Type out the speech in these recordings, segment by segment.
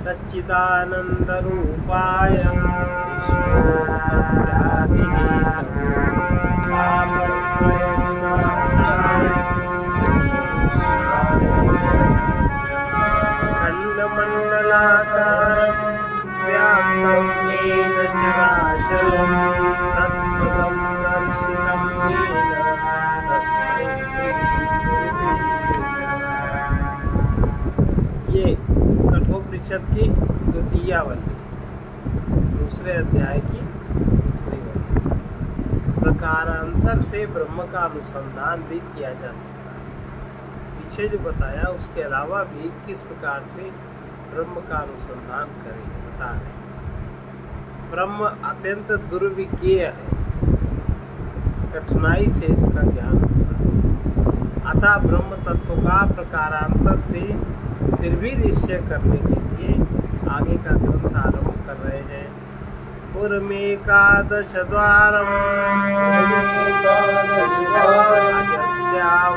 सच्चिदानंद रूपाय खंडमंडलाकारं व्याप्तं येन चराचरं तत्पदं दर्शितं येन तस्मै श्री गुरुवे नमः। ये कठोपनिषद की द्वितीयावल्ली, दूसरे अध्याय की प्रकारांतर से ब्रह्म का अनुसंधान भी किया जा सकता है। पीछे जो बताया उसके अलावा भी किस प्रकार से ब्रह्म का अनुसंधान करें बता रहे। ब्रह्म अत्यंत दुर्विज्ञेय है, कठिनाई से इसका ज्ञान होता है। अतः ब्रह्म तत्व का प्रकारांतर से फिर भी निश्चय करने के लिए आगे का ग्रंथ आरंभ कर रहे हैं। पूर्वमेकादश द्वारम्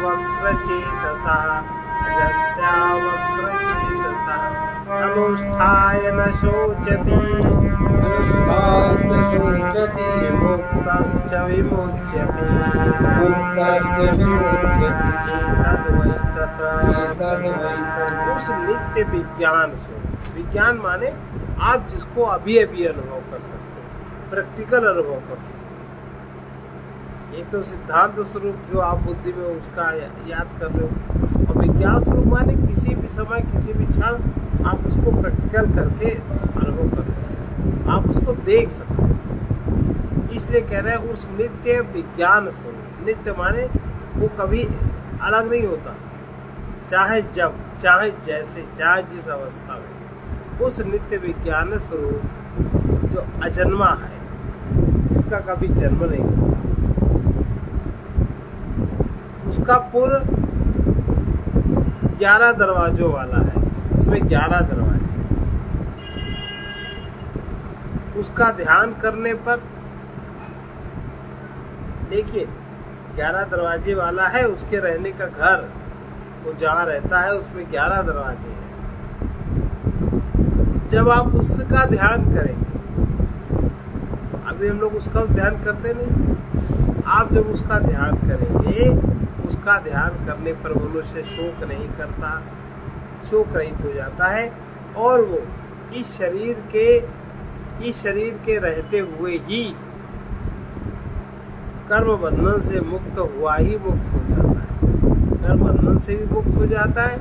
अजस्यावक्रचेतसा अनुष्ठाय न शोचति विमुक्तश्च विमुच्यते उस नित्य विज्ञान से, विज्ञान माने आप जिसको अभी अभी अनुभव कर सकते, प्रैक्टिकल अनुभव कर सकते। एक तो सिद्धांत स्वरूप जो आप बुद्धि में उसका याद कर रहे हो, और विज्ञान स्वरूप माने किसी भी समय किसी भी क्षण आप उसको प्रैक्टिकल करके अनुभव कर सकते, आप उसको देख सकते। इसलिए कह रहे हैं उस नित्य विज्ञान स्वरूप, नित्य माने वो कभी अलग नहीं होता, चाहे जब, चाहे जैसे, चाहे जिस अवस्था में, उस नित्य विज्ञान स्वरूप जो अजन्मा है, इसका कभी जन्म नहीं होता। उसका पूर्व 11 दरवाजों वाला है, इसमें 11 दरवाजे। उसका ध्यान करने पर देखिए 11 दरवाजे वाला है, उसके रहने का घर, वो जहाँ रहता है उसमें 11 दरवाजे हैं। जब आप उसका ध्यान करेंगे, अभी हम लोग उसका ध्यान करते नहीं, आप जब उसका ध्यान करेंगे, उसका ध्यान करने पर मनुष्य शोक नहीं करता, शोक रहित हो जाता है, और वो इस शरीर के रहते हुए ही कर्म बंधन से मुक्त हुआ ही मुक्त हो जाता है। कर्म बंधन से भी मुक्त हो जाता है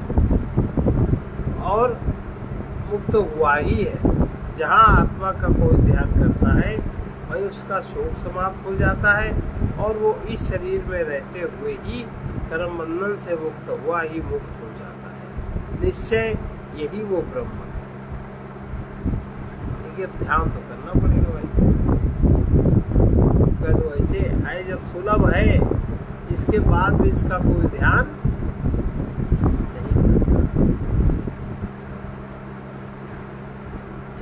और मुक्त हुआ ही है। जहाँ आत्मा का कोई ध्यान करता है वहीं उसका शोक समाप्त हो जाता है, और वो इस शरीर में रहते हुए ही कर्म बंधन से मुक्त हुआ ही मुक्त हो जाता है। निश्चय यही वो ब्रह्म है। देखिए ध्यान तो करना पड़ेगा भाई, तो ऐसे है जब सुलभ है, इसके बाद भी इसका कोई ध्यान नहीं करता।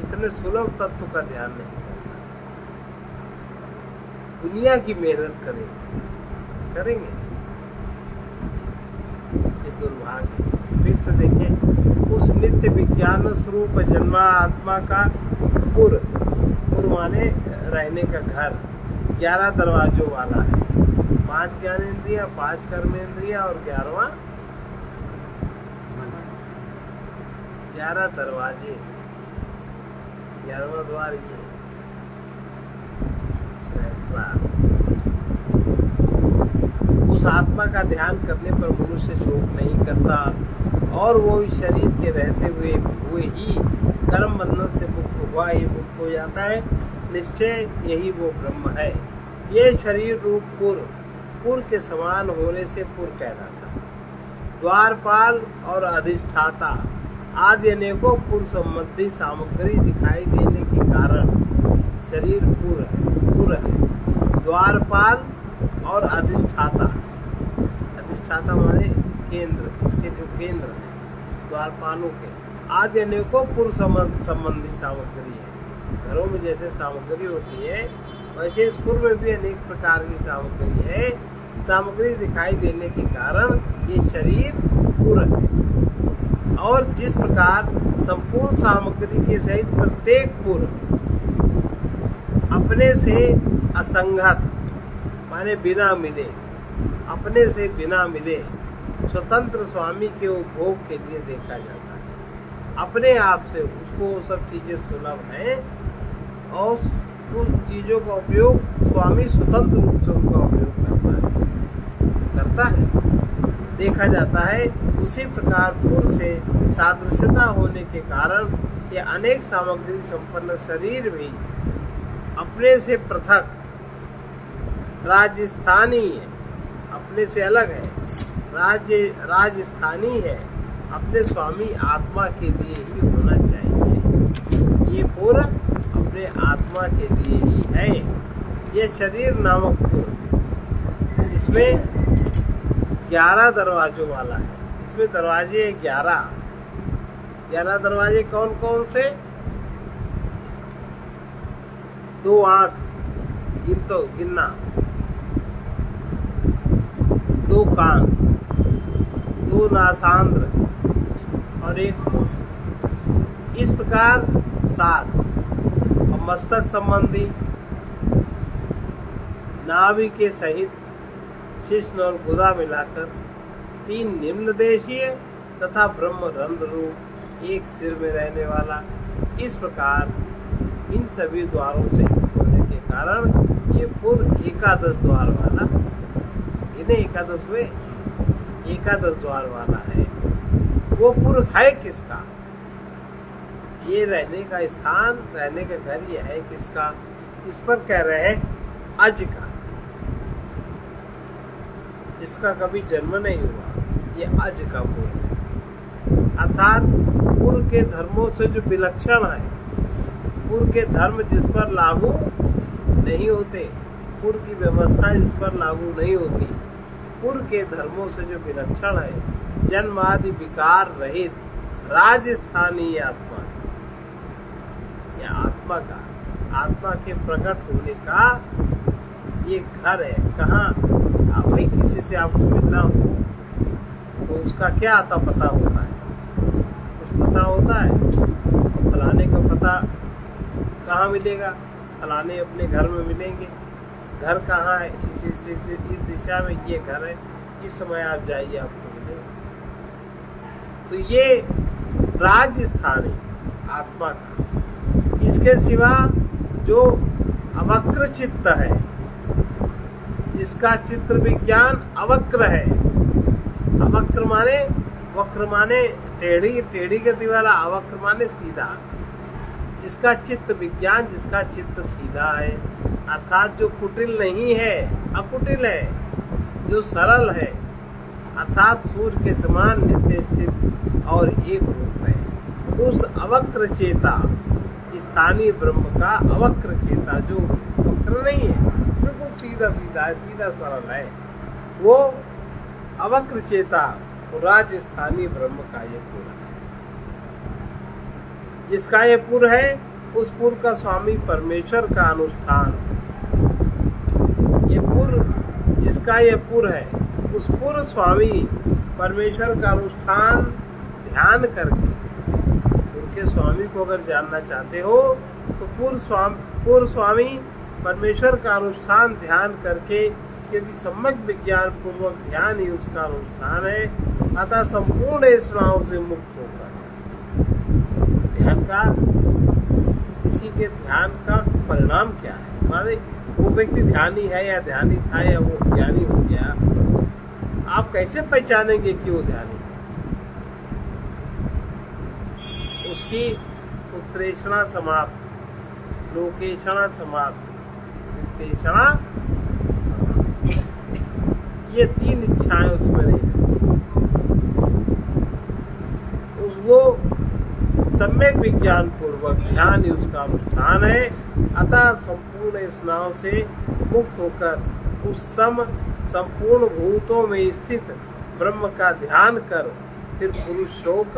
इतने सुलभ तत्व का ध्यान नहीं करता। दुनिया की मेहनत करेंगे ये दुर्भाग्य। फिर से देखें, उस नित्य विज्ञान स्वरूप जन्मा आत्मा का पूर्व माने रहने का घर 11 दरवाजों वाला है। 5 ज्ञानेंद्रिया, 5 कर्मेंद्रिया और 11वां 11 दरवाजे, 11वां द्वार ये उस आत्मा का ध्यान करने पर मनुष्य शोक नहीं करता, और वो इस शरीर के रहते हुए ही कर्म बंधन से मुक्त हुआ ही मुक्त हो जाता है। निश्चय यही वो ब्रह्म है। ये शरीर रूप पुर के समान होने से पुर कहलाता है। द्वारपाल और अधिष्ठाता आदि अनेकों पुर संबंधी सामग्री दिखाई देने के कारण शरीर पुर है। द्वारपाल और अधिष्ठाता माने केंद्र, इसके जो केंद्र है द्वारपालों के, आदि अनेकों पुर संबंधी सामग्री है। घरों में जैसे सामग्री होती है, वैसे इस पुर में भी अनेक प्रकार की सामग्री है। सामग्री दिखाई देने के कारण ये शरीर पुर है। और जिस प्रकार संपूर्ण सामग्री के सहित प्रत्येक पूर्व अपने से असंगत माने बिना मिले, अपने से बिना मिले स्वतंत्र स्वामी के उपभोग के लिए देखा जाता है। अपने आप से उसको सब चीजें सुलभ हैं और उन चीजों का उपयोग स्वामी स्वतंत्र रूप से उनका उपयोग करता है देखा जाता है। उसी प्रकार पूर्व से सादृश्यता होने के कारण ये अनेक सामग्री संपन्न शरीर भी अपने से पृथक राजस्थानी है, अपने से अलग है, राजस्थानी है, अपने स्वामी आत्मा के लिए ही होना चाहिए। ये पूर्व अपने आत्मा के लिए ही है। ये शरीर नामक पूर्व इसमें 11 दरवाजों वाला है। इसमें दरवाजे 11 दरवाजे कौन कौन से? 2 आंख गिनना, 2 कान, 2 नासांद्र और 1 मुख, इस प्रकार 7। और मस्तक संबंधी नाभि के सहित शिश्न और गुदा मिलाकर 3 निम्न देशीय तथा ब्रह्म रंध्र रूप 1 सिर में रहने वाला। इस प्रकार इन सभी द्वारों से युक्त होने के कारण ये पूर्व 11 द्वार वाला, इन्हें 11 हुए, 11 द्वार वाला है। वो पूर्व है किसका? ये रहने का स्थान, रहने का घर ये है किसका? इस पर कह रहे हैं अज का, जिसका कभी जन्म नहीं हुआ, ये अज का पूर्व है। अर्थात पूर्व के धर्मों से जो विलक्षण है, पूर्व के धर्म जिस पर लागू नहीं होते, पूर्व की व्यवस्था जिस पर लागू नहीं होती, पूर्व के धर्मों से जो विलक्षण है, जन्मादि विकार रहित राजस्थानी आत्मा, यह आत्मा के प्रकट होने का ये घर है। कहाँ? भाई किसी से आपको मिलना हो तो उसका क्या आता पता होता है? कुछ पता होता है? फलाने का पता कहाँ मिलेगा? फलाने अपने घर में मिलेंगे। घर कहाँ है? इस दिशा में ये घर है, इस समय आप जाइए आपको मिलेगा। तो ये राजस्थानी आत्मा का। इसके सिवा जो अवक्र चित्त है, जिसका चित्र विज्ञान अवक्र है, अवक्र माने वक्र माने टेढ़ी गति वाला, अवक्र माने सीधा, जिसका चित्त विज्ञान, जिसका चित्त सीधा है, अर्थात जो कुटिल नहीं है, अकुटिल है, जो सरल है, अर्थात सूर्य के समान नित्य स्थित और एक रूप है, उस अवक्र चेता स्थानीय ब्रह्म का अवक्र चेता, जो वक्र नहीं है, बिल्कुल सीधा सीधा है, सीधा सरल है, वो अवक्र चेता राजस्थानी ब्रह्म का ये पूर्व है। जिसका ये पूर्व है, उस पूर्व का स्वामी परमेश्वर का अनुष्ठान, ये पूर्व जिसका ये पूर्व है, उस पूर्व स्वामी परमेश्वर का अनुष्ठान ध्यान करके, उनके स्वामी को अगर जानना चाहते हो तो पूर्व स्वामी परमेश्वर का अनुष्ठान ध्यान करके, क्योंकि सम्यक विज्ञान पूर्वक ध्यान ही उसका अनुष्ठान है, अतः संपूर्ण इस्माओं से मुक्त होकर ध्यान का, किसी के ध्यान का परिणाम क्या है? माने वो व्यक्ति ध्यानी है या ध्यानी था या वो ज्ञानी हो गया, आप कैसे पहचानेंगे कि वो ध्यानी? उसकी उत्प्रेषणा समाप्त, लोकेषणा समाप्त, वित्तेषणा, ये 3 इच्छाएं उसमें नहीं, वो सम्यक विज्ञान पूर्वक ध्यान ही उसका अनुष्ठान है, अतः संपूर्ण स्नाव से मुक्त होकर उस संपूर्ण भूतों में स्थित ब्रह्म का ध्यान कर, फिर पुरुष शोक,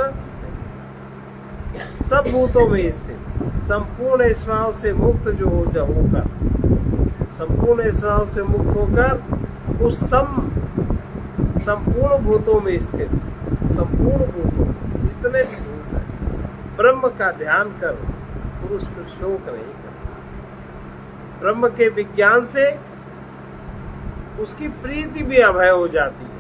सब भूतों में स्थित संपूर्ण स्नाव से मुक्त जो होकर, संपूर्ण स्नाव से मुक्त होकर उस संपूर्ण भूतों में स्थित, संपूर्ण भूतों जितने कितने भी भूत हैं, ब्रह्म का ध्यान कर पुरुष फिर शोक नहीं करता। ब्रह्म के विज्ञान से उसकी प्रीति भी अभय हो जाती है।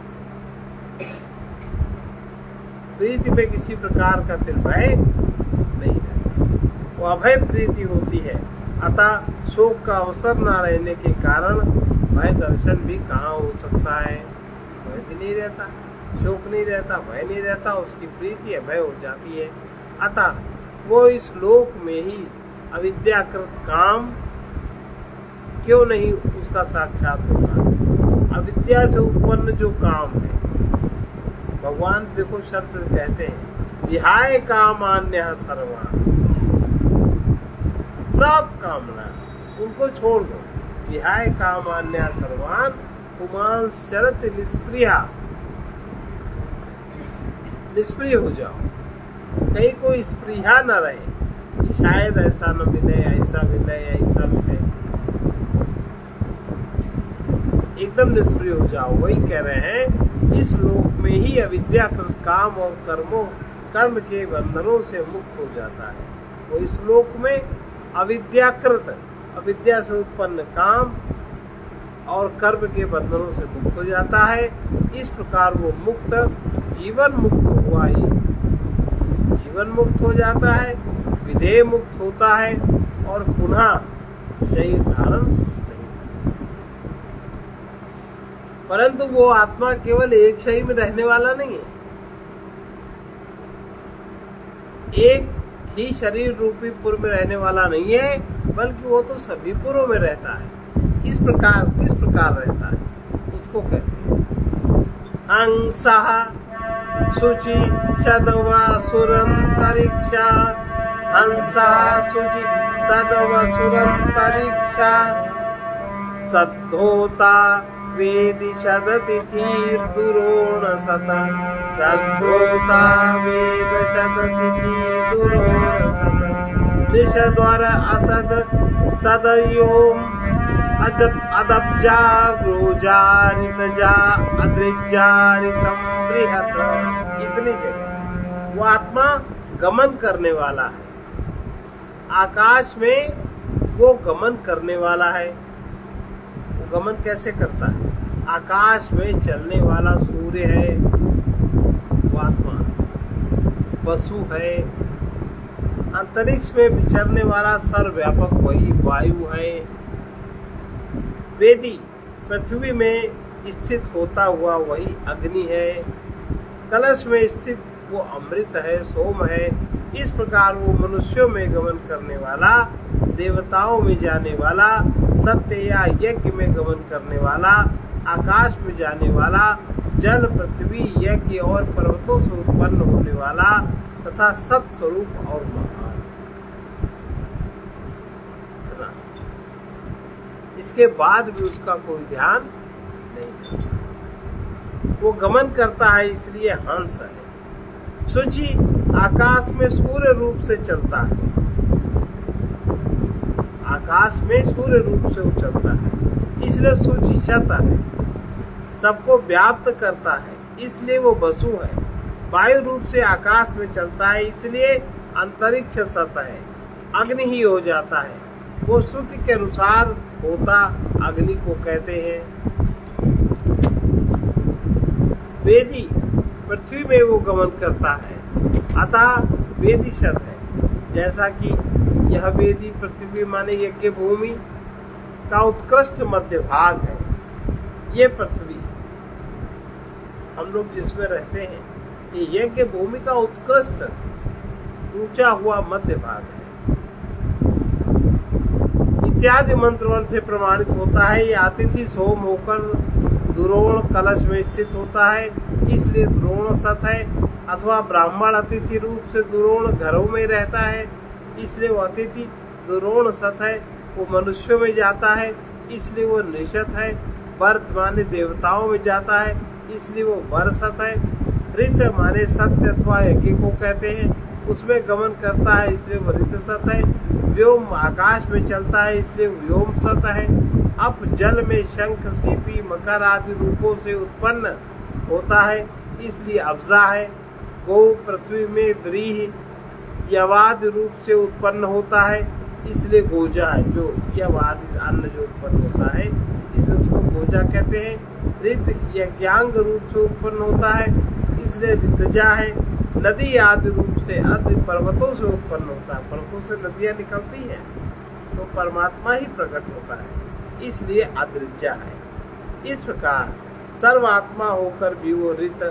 प्रीति में किसी प्रकार का फिर भय नहीं रहता, वो अभय प्रीति होती है। अतः शोक का अवसर न रहने के कारण भय दर्शन भी कहाँ हो सकता है, भय भी नहीं रहता, शोक नहीं रहता, भय नहीं रहता, उसकी प्रीति अभय हो जाती है। अतः वो इस लोक में ही अविद्याकृत काम क्यों नहीं उसका साक्षात होता। अविद्या से उत्पन्न जो काम है, भगवान देखो शब्द कहते हैं विहाय कामान्य सर्वान्, सब कामना उनको छोड़ दो। विहाय कामान्य सर्वान् पुमांस चरत निष्प्रिया, निष्प्रिय हो जाओ, कहीं कोई स्प्रिया न रहे कि शायद ऐसा न मिले, ऐसा मिले, ऐसा मिले, एकदम निष्क्रिय हो जाओ। वही कह रहे हैं इस लोक में ही अविद्याकृत काम और कर्म के बंधनों से मुक्त हो जाता है। वो इस लोक में अविद्याकृत, अविद्या से उत्पन्न काम और कर्म के बंधनों से मुक्त हो जाता है। इस प्रकार वो मुक्त, जीवन मुक्त हुआ ही जीवन मुक्त हो जाता है, विधेय मुक्त होता है और पुनः शरीर धारण नहीं। परंतु वो आत्मा केवल एक शरीर में रहने वाला नहीं है, एक ही शरीर रूपी पुर में रहने वाला नहीं है, बल्कि वो तो सभी पुरों में रहता है। किस प्रकार रहता है उसको कहते हैं हंसः शुचि सदवा सुरंतरिक्षा, हंसः शुचि सदवा सुरंतरिक्षा, सद्धोता वेदि शततिथिर्दुरोण सत, सद्धोता वेद शततिथिर्दुरोण सत, निषद्वर असद सदयोम अदब्जा ग्रोजारितजा अद्रिजारितम बृहत। इतनी जगह वो आत्मा गमन करने वाला है, आकाश में वो गमन करने वाला है। वो गमन कैसे करता है? आकाश में चलने वाला सूर्य है वो आत्मा, वसु है, अंतरिक्ष में विचरने वाला सर्वव्यापक वही वायु है, वेदी पृथ्वी में स्थित होता हुआ वही अग्नि है, कलश में स्थित वो अमृत है, सोम है। इस प्रकार वो मनुष्यों में गमन करने वाला, देवताओं में जाने वाला, सत्य या यज्ञ में गमन करने वाला, आकाश में जाने वाला, जल पृथ्वी यज्ञ और पर्वतों से उत्पन्न होने वाला तथा सत स्वरूप और महान। इसके बाद भी उसका कोई ध्यान नहीं, वो गमन करता है इसलिए हंस है। शुचि आकाश में सूर्य रूप से चलता है, आकाश में सूर्य रूप से वो चलता है इसलिए सुचिशत है, सबको व्याप्त करता है इसलिए वो वसु है। वायु रूप से आकाश में चलता है इसलिए अंतरिक्ष सत है, अग्नि ही हो जाता है। वो श्रुति के अनुसार होता अग्नि को कहते हैं। वेदी पृथ्वी में वो गमन करता है, अतः वेदी शत है। जैसा कि यह वेदी पृथ्वी माने यज्ञ भूमि का उत्कृष्ट मध्य भाग है। ये पृथ्वी हम लोग जिसमें रहते हैं, ये यज्ञ भूमि का उत्कृष्ट ऊंचा हुआ मध्य भाग है। इत्यादि मंत्रवर्ण से प्रमाणित होता है। ये अतिथि सोम होकर दुरोण कलश में स्थित होता है इसलिए दुरोण सत है, अथवा ब्राह्मण अतिथि रूप से दुरोण घरों में रहता है इसलिए वो अतिथि दुरोण सत है। वो मनुष्यों में जाता है इसलिए वो निषत है। वर्त माने देवताओं में जाता है इसलिए वो वर सत है। ऋत माने सत्य अथवा यज्ञ को कहते हैं, उसमें गमन करता है इसलिए वो ऋत सत है। व्योम आकाश में चलता है इसलिए व्योम सत है। अप जल में शंख सीपी मकर आदि रूपों से उत्पन्न होता है इसलिए अब्जा है। गौ पृथ्वी में व्रीहि यवाद रूप से उत्पन्न होता है, इसलिए गोजा है। जो यवाद अन्न जो उत्पन्न होता है इसलिए उसको गोजा कहते हैं। ऋत यज्ञांग रूप से उत्पन्न होता है, इसलिए ऋतजा है। नदी आदि रूप से आदि पर्वतों से उत्पन्न होता है, पर्वतों से नदियां निकलती हैं तो परमात्मा ही प्रकट होता है, इसलिए अद्रिजा है। इस प्रकार सर्वात्मा होकर भी वो ऋत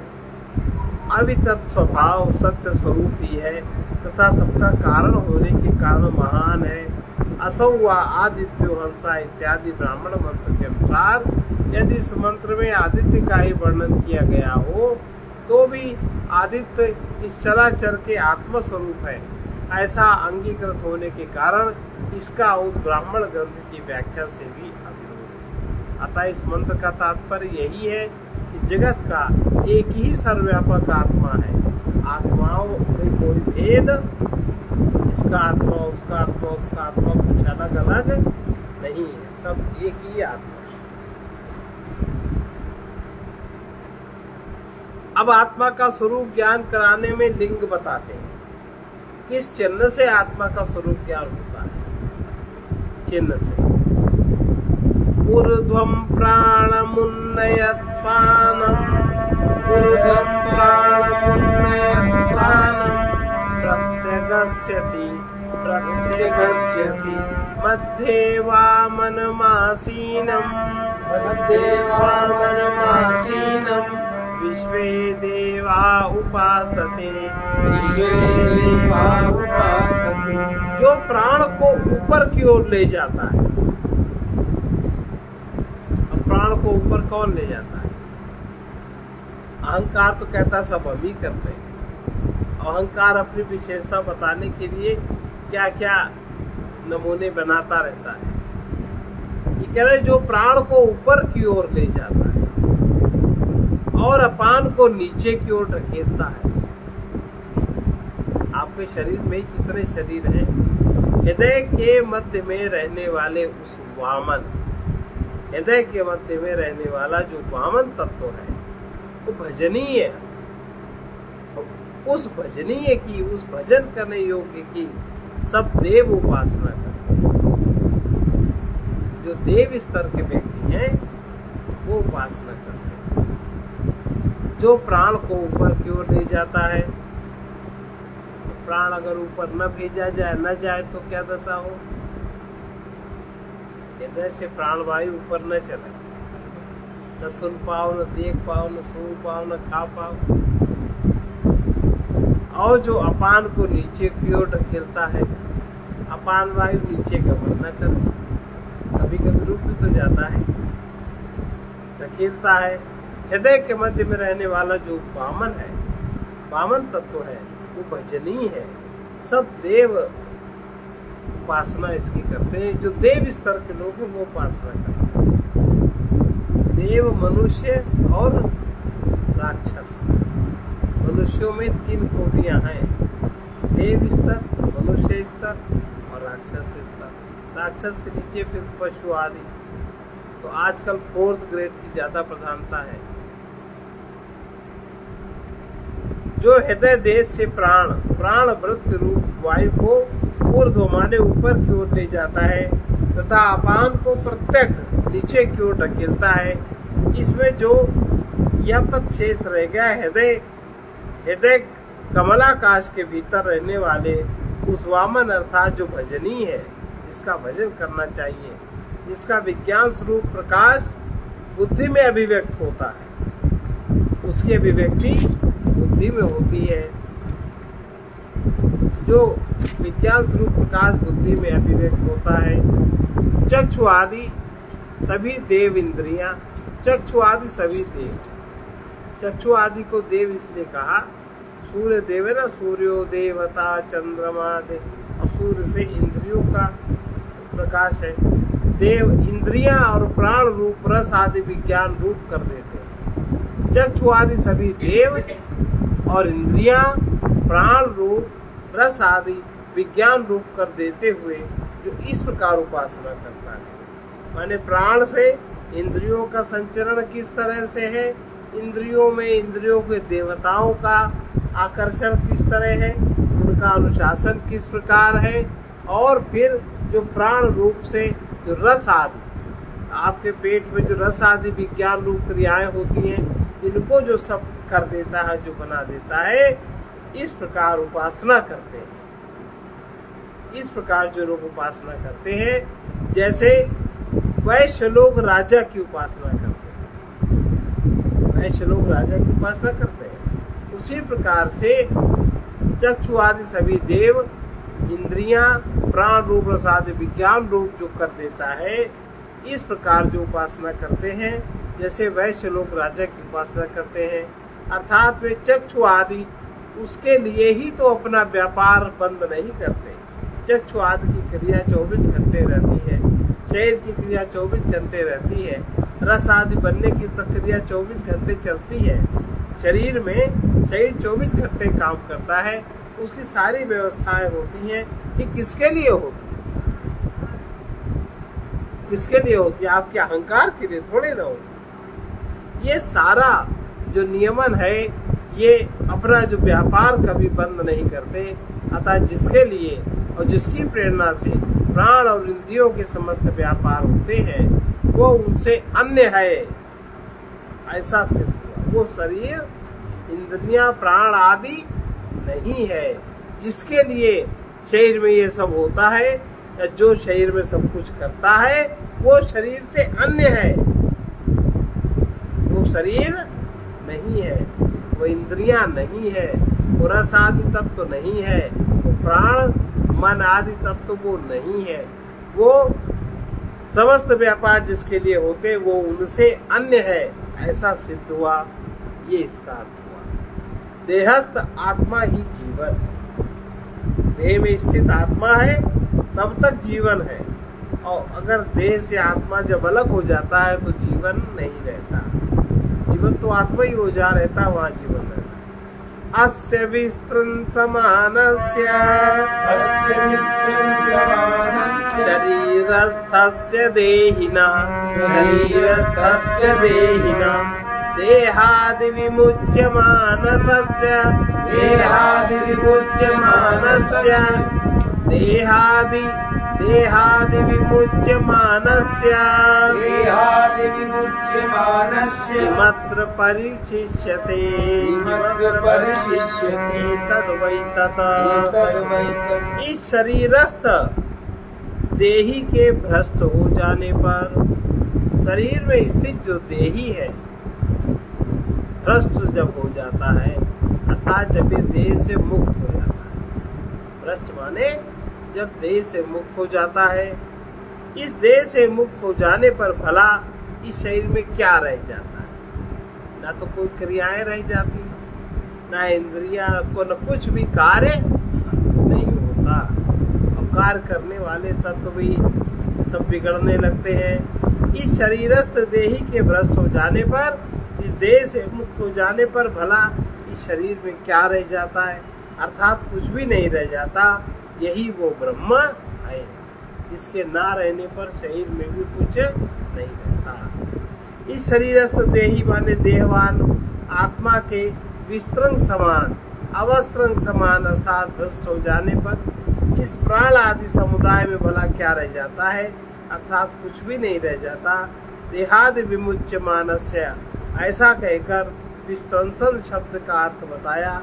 अवितत स्वभाव सत्य स्वरूप ही है तथा सबका कारण होने के कारण महान है। असौ व आदित्यो हंसा इत्यादि ब्राह्मण मंत्र के अनुसार यदि इस मंत्र में आदित्य का ही वर्णन किया गया हो तो भी आदित्य इस चराचर के आत्म स्वरूप है, ऐसा अंगीकृत होने के कारण इसका उस ब्राह्मण ग्रंथ की व्याख्या से भी अभिरोध। अतः इस मंत्र का तात्पर्य यही है कि जगत का एक ही सर्वव्यापक आत्मा है। आत्माओं में कोई भेद, इसका आत्मा उसका आत्मा उसका आत्मा कुछ अलग अलग नहीं है, सब एक ही आत्मा है। अब आत्मा का स्वरूप ज्ञान कराने में लिंग बताते हैं। किस चिन्ह से आत्मा का स्वरूप ज्ञान होता है? चिन्ह से। ऊर्ध्वं प्राणमुन्नयत् पानम्, ऊर्ध्वं प्राणमुन्नयत् पानम्, प्रत्यगस्यति प्रत्यगस्यति मध्ये वामनमासीनम्, मध्ये वामनमासीनम्, विश्वे देवा उपासते, विश्वे देवा उपासते। जो प्राण को ऊपर की ओर ले जाता है। अब प्राण को ऊपर कौन ले जाता है? अहंकार तो कहता सब हम ही करते हैं। अहंकार अपनी विशेषता बताने के लिए क्या क्या नमूने बनाता रहता है। ये कह रहे जो प्राण को ऊपर की ओर ले जाता है और अपान को नीचे की ओर ढकेलता है। आपके शरीर में कितने शरीर हैं? हृदय के मध्य में रहने वाले उस वामन, हृदय के मध्य में रहने वाला जो वामन तत्व है वो भजनीय है। उस भजनीय की, उस भजन करने योग्य की सब देव उपासना करते हैं। जो देव स्तर के व्यक्ति हैं वो उपासना करते हैं। जो प्राण को ऊपर की ओर ले जाता है, प्राण अगर ऊपर न भेजा जाए, न जाए तो क्या दशा हो? हृदय से प्राणवायु ऊपर न चले, न सुन पाओ, न देख पाओ, न सूंघ पाओ, न खा पाओ। और जो अपान को नीचे की ओर ढकेलता है, अपान वायु नीचे गमन न करे, कभी कभी रुक भी तो जाता है, ढकेलता है। हृदय के मध्य में रहने वाला जो वामन है, वामन तत्व है, वो भजनीय है। सब देव उपासना इसकी करते हैं। जो देव स्तर के लोग हैं वो उपासना करते हैं। देव, मनुष्य और राक्षस। मनुष्यों में 3 कोटियां हैं, देव स्तर, मनुष्य स्तर और राक्षस स्तर। राक्षस के नीचे फिर पशु आदि। तो आजकल 4th ग्रेड की ज्यादा प्रधानता है। जो हृदय देश से प्राण वृत्ति रूप वायु को ऊर्ध्व माने ऊपर की ओर ले जाता है तथा अपान को प्रत्यक नीचे की ओर ढकेलता है। इसमें जो यह पद शेष रह गया, हृदय कमलाकाश के भीतर रहने वाले उस वामन अर्थात जो भजनीय है, जिसका भजन करना चाहिए, जिसका विज्ञान स्वरूप प्रकाश बुद्धि में अभिव्यक्त होता है, उसकी अभिव्यक्ति बुद्धि में होती है। जो विज्ञान स्वरूप प्रकाश बुद्धि में अभिव्यक्त होता है। चक्षु आदि सभी देव इंद्रियां, चक्षु आदि सभी देव। चक्षु आदि को देव इसलिए कहा, सूर्य देव है ना, सूर्यो देवता चंद्रमा देव, और सूर्य से इंद्रियों का प्रकाश है। देव इंद्रियां और प्राण रूप रस आदि विज्ञान रूप कर देते हैं। चक्षु आदि सभी देव और इंद्रियां प्राण रूप रस आदि विज्ञान रूप कर देते हुए जो इस प्रकार उपासना करता है, माने प्राण से इंद्रियों का संचरण किस तरह से है, इंद्रियों में इंद्रियों के देवताओं का आकर्षण किस तरह है, उनका अनुशासन किस प्रकार है, और फिर जो प्राण रूप से जो रस आदि आपके पेट में जो रस आदि विज्ञान रूप क्रियाएं होती हैं, इनको जो सब कर देता है, जो बना देता है, इस प्रकार उपासना करते हैं। इस प्रकार जो लोग उपासना करते हैं, जैसे वैश्य लोग राजा की उपासना करते हैं, वैश्य लोग राजा की उपासना करते हैं, उसी प्रकार से चक्षु आदि सभी देव इंद्रियां प्राण रूप रस आदि विज्ञान रूप जो कर देता है, इस प्रकार जो उपासना करते हैं, जैसे वैश्य लोग राजा की उपासना करते हैं, अर्थात वे चक्षु आदि उसके लिए ही तो अपना व्यापार बंद नहीं करते। चक्षु आदि की क्रिया 24 घंटे रहती है, शरीर की क्रिया 24 घंटे रहती है, रस आदि बनने की प्रक्रिया 24 घंटे चलती है। शरीर 24 घंटे काम करता है, उसकी सारी व्यवस्थाएं होती हैं। ये किसके लिए होती है? किसके लिए होती है? आपके अहंकार के लिए थोड़े ना होती। ये सारा जो नियमन है, ये अपना जो व्यापार कभी बंद नहीं करते। अतः जिसके लिए और जिसकी प्रेरणा से प्राण और इंद्रियों के समस्त व्यापार होते हैं, वो उनसे अन्य है, ऐसा सिद्ध हुआ। वो शरीर इंद्रियां प्राण आदि नहीं है, जिसके लिए शरीर में ये सब होता है, या जो शरीर में सब कुछ करता है, वो शरीर से अन्य है। वो शरीर नहीं है, वो इंद्रियां नहीं है, वो रस आदि तत्व तो नहीं है, वो प्राण मन आदि तत्व तो वो नहीं है। वो समस्त व्यापार जिसके लिए होते, वो उनसे अन्य है, ऐसा सिद्ध हुआ। ये इसका अर्थ हुआ। देहस्थ आत्मा ही जीवन, देह में स्थित आत्मा है तब तक जीवन है, और अगर देह से आत्मा जब अलग हो जाता है तो जीवन नहीं रहता। जीवन तो आत्मा ही हो जा रहता, वहाँ जीवन रहता। अस्य विस्तृन् समानस्य शरीरस्थस्य देहिना देहादि विमुच्य मानसस्य देहादि विमुच्य मानस्य मत्र परिशिष्यते तद्वै तत्। इस शरीरस्थ देही के भ्रष्ट हो जाने पर, शरीर में स्थित जो देही है भ्रष्ट जब हो जाता है, अर्थात जब ये देह से मुक्त हो जाता है। भ्रष्ट माने जब देह से मुक्त हो जाता है। इस देह से मुक्त हो जाने पर भला इस शरीर में क्या रह जाता है? ना तो कोई क्रियाएं रह जाती, ना इंद्रियां को, न कुछ भी कार्य नहीं होता, और कार्य करने वाले तत्व भी सब बिगड़ने लगते हैं। इस शरीरस्थ देही के भ्रष्ट हो जाने पर, इस देह से मुक्त हो जाने पर भला इस शरीर में क्या रह जाता है? अर्थात कुछ भी नहीं रह जाता। यही वो ब्रह्म है, जिसके ना रहने पर शरीर में भी कुछ नहीं रहता। इस शरीरस्थ देही माने देहवान आत्मा के विस्तृंग समान, अवस्त्रंग समान अर्थात भ्रष्ट हो जाने पर इस प्राण आदि समुदाय में भला क्या रह जाता है? अर्थात कुछ भी नहीं रह जाता। देहादि विमुच्य मानस्य, ऐसा कहकर विस्तंसन शब्द का अर्थ बताया।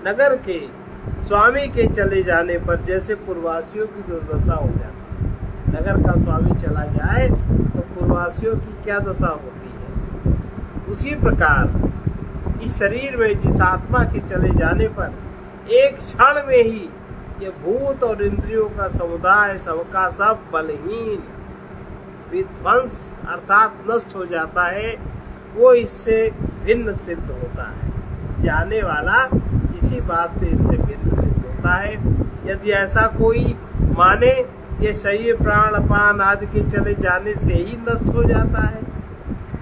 नगर के स्वामी के चले जाने पर जैसे पूर्ववासियों की दुर्दशा हो जाती है। नगर का स्वामी चला जाए तो पूर्ववासियों की क्या दशा होती है, उसी प्रकार इस शरीर में जिस आत्मा के चले जाने पर एक क्षण में ही ये भूत और इंद्रियों का समुदाय सबका सब बलहीन विध्वंस अर्थात नष्ट हो जाता है, वो इससे भिन्न सिद्ध होता है। जाने वाला इसी बात से इससे भिन्न सिद्ध होता है। यदि ऐसा कोई माने ये शरीर प्राण अपान आदि के चले जाने से ही नष्ट हो जाता है,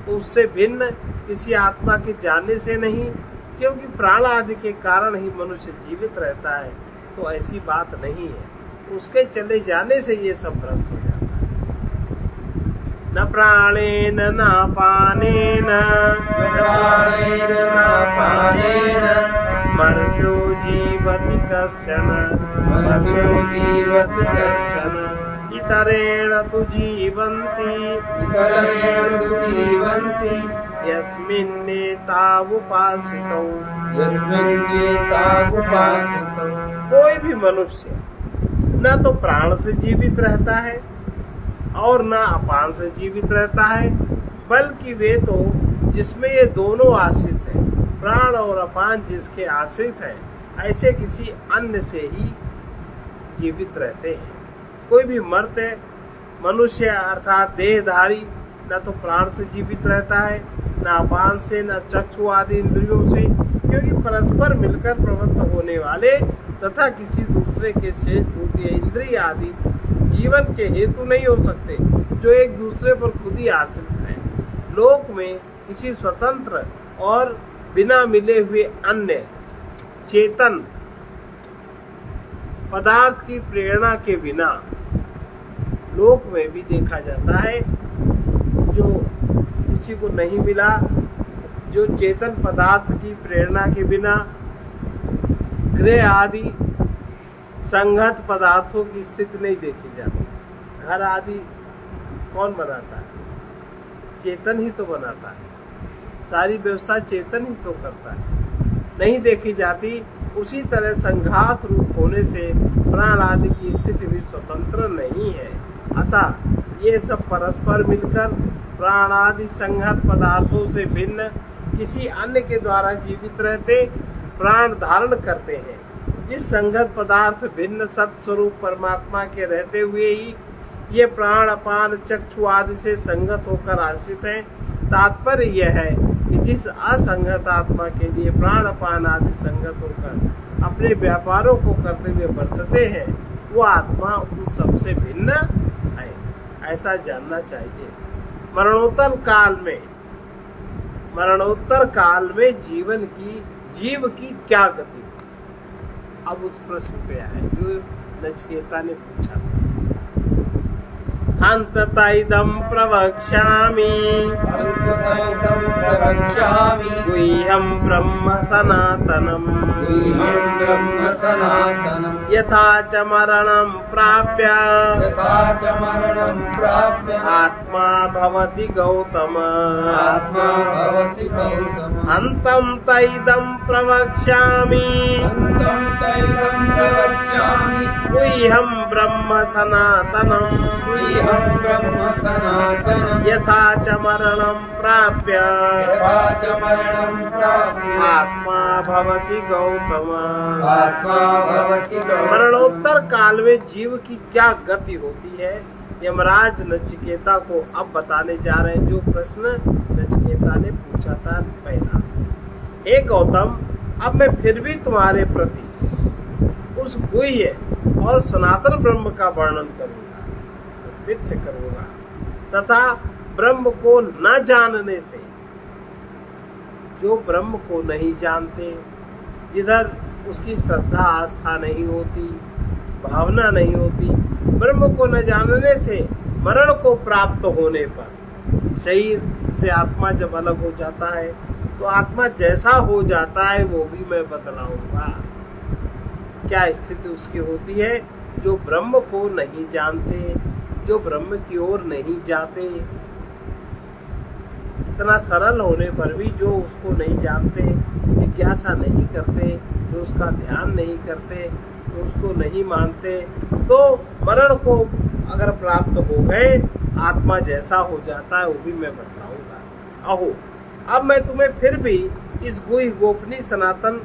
तो उससे भिन्न किसी आत्मा के जाने से नहीं, क्योंकि प्राण आदि के कारण ही मनुष्य जीवित रहता है। तो ऐसी बात नहीं है, उसके चले जाने से ये सब भ्रष्ट हो जाता है। न प्राणेन न पानेन मर्त्यो जीवति कश्चन इतरेण तु जीवन्ति यस्मिन्नेतावुपासितौ। कोई भी मनुष्य न तो प्राण से जीवित रहता है और न अपान से जीवित रहता है, बल्कि वे तो जिसमें ये दोनों आश्रित हैं, प्राण और अपान जिसके आश्रित हैं, ऐसे किसी अन्य से ही जीवित रहते हैं। कोई भी मर्त मनुष्य अर्थात देहधारी न तो प्राण से जीवित रहता है, न अपान से, न चक्षु आदि इंद्रियों से, क्योंकि परस्पर मिलकर प्रवृत्त होने वाले तथा किसी दूसरे के शेष भूत इंद्रिय आदि जीवन के हेतु नहीं हो सकते, जो एक दूसरे पर खुद ही आश्रित है। लोक में किसी स्वतंत्र और बिना मिले हुए अन्य चेतन पदार्थ की प्रेरणा के बिना लोक में भी देखा जाता है, जो किसी को नहीं मिला, जो चेतन पदार्थ की प्रेरणा के बिना गृह आदि संगत पदार्थों की स्थिति नहीं देखी जाती। घर आदि कौन बनाता है? चेतन ही तो बनाता है, सारी व्यवस्था चेतन ही तो करता है, नहीं देखी जाती। उसी तरह संघात रूप होने से प्राण आदि की स्थिति भी स्वतंत्र नहीं है। अतः ये सब परस्पर मिलकर प्राण आदि संघात पदार्थों से भिन्न किसी अन्य के द्वारा जीवित रहते, प्राण धारण करते हैं। जिस संगत पदार्थ भिन्न सत्स्वरूप परमात्मा के रहते हुए ही ये प्राण अपान चक्षु आदि से संगत होकर आश्रित हैं। तात्पर्य यह है कि जिस असंगत आत्मा के लिए प्राण अपान आदि संगत होकर अपने व्यापारों को करते हुए बरतते हैं, वो आत्मा उन सबसे भिन्न है, ऐसा जानना चाहिए। मरणोत्तर काल में जीव की क्या गति? अब उस प्रश्न पे आए जो नचिकेता ने पूछा। हन्ततैदं प्रवक्ष्यामि गुह्यं ब्रह्म सनातनम् यथा च मरणं प्राप्य आत्मा भवति गौतम। हन्तं तैदं प्रवक्ष्यामि गुह्यं ब्रह्म सनातनम् यथा च मरणं प्राप्य आत्मा भवति गौतम। मरणोत्तर काल में जीव की क्या गति होती है, यमराज नचिकेता को अब बताने जा रहे हैं। जो प्रश्न नचिकेता ने पूछा था पहला, हे गौतम, अब मैं फिर भी तुम्हारे प्रति उस गुह्य और सनातन ब्रह्म का वर्णन करूंगा, फिर से करूंगा। तथा ब्रह्म को न जानने से, जो ब्रह्म को नहीं जानते, जिधर उसकी श्रद्धा आस्था नहीं होती, भावना नहीं होती, ब्रह्म को न जानने से मरण को प्राप्त होने पर शरीर से आत्मा जब अलग हो जाता है तो आत्मा जैसा हो जाता है वो भी मैं बतलाऊंगा। क्या स्थिति उसकी होती है जो ब्रह्म को नहीं जानते, जो ब्रह्म की ओर नहीं जाते। इतना सरल होने पर भी जो उसको नहीं जानते, जिज्ञासा नहीं करते, जो उसका ध्यान नहीं करते, जो उसको नहीं मानते, तो मरण को अगर प्राप्त हो गए, आत्मा जैसा हो जाता है वो भी मैं बताऊंगा। अहो, अब मैं तुम्हें फिर भी इस गुह्य गोपनीय सनातन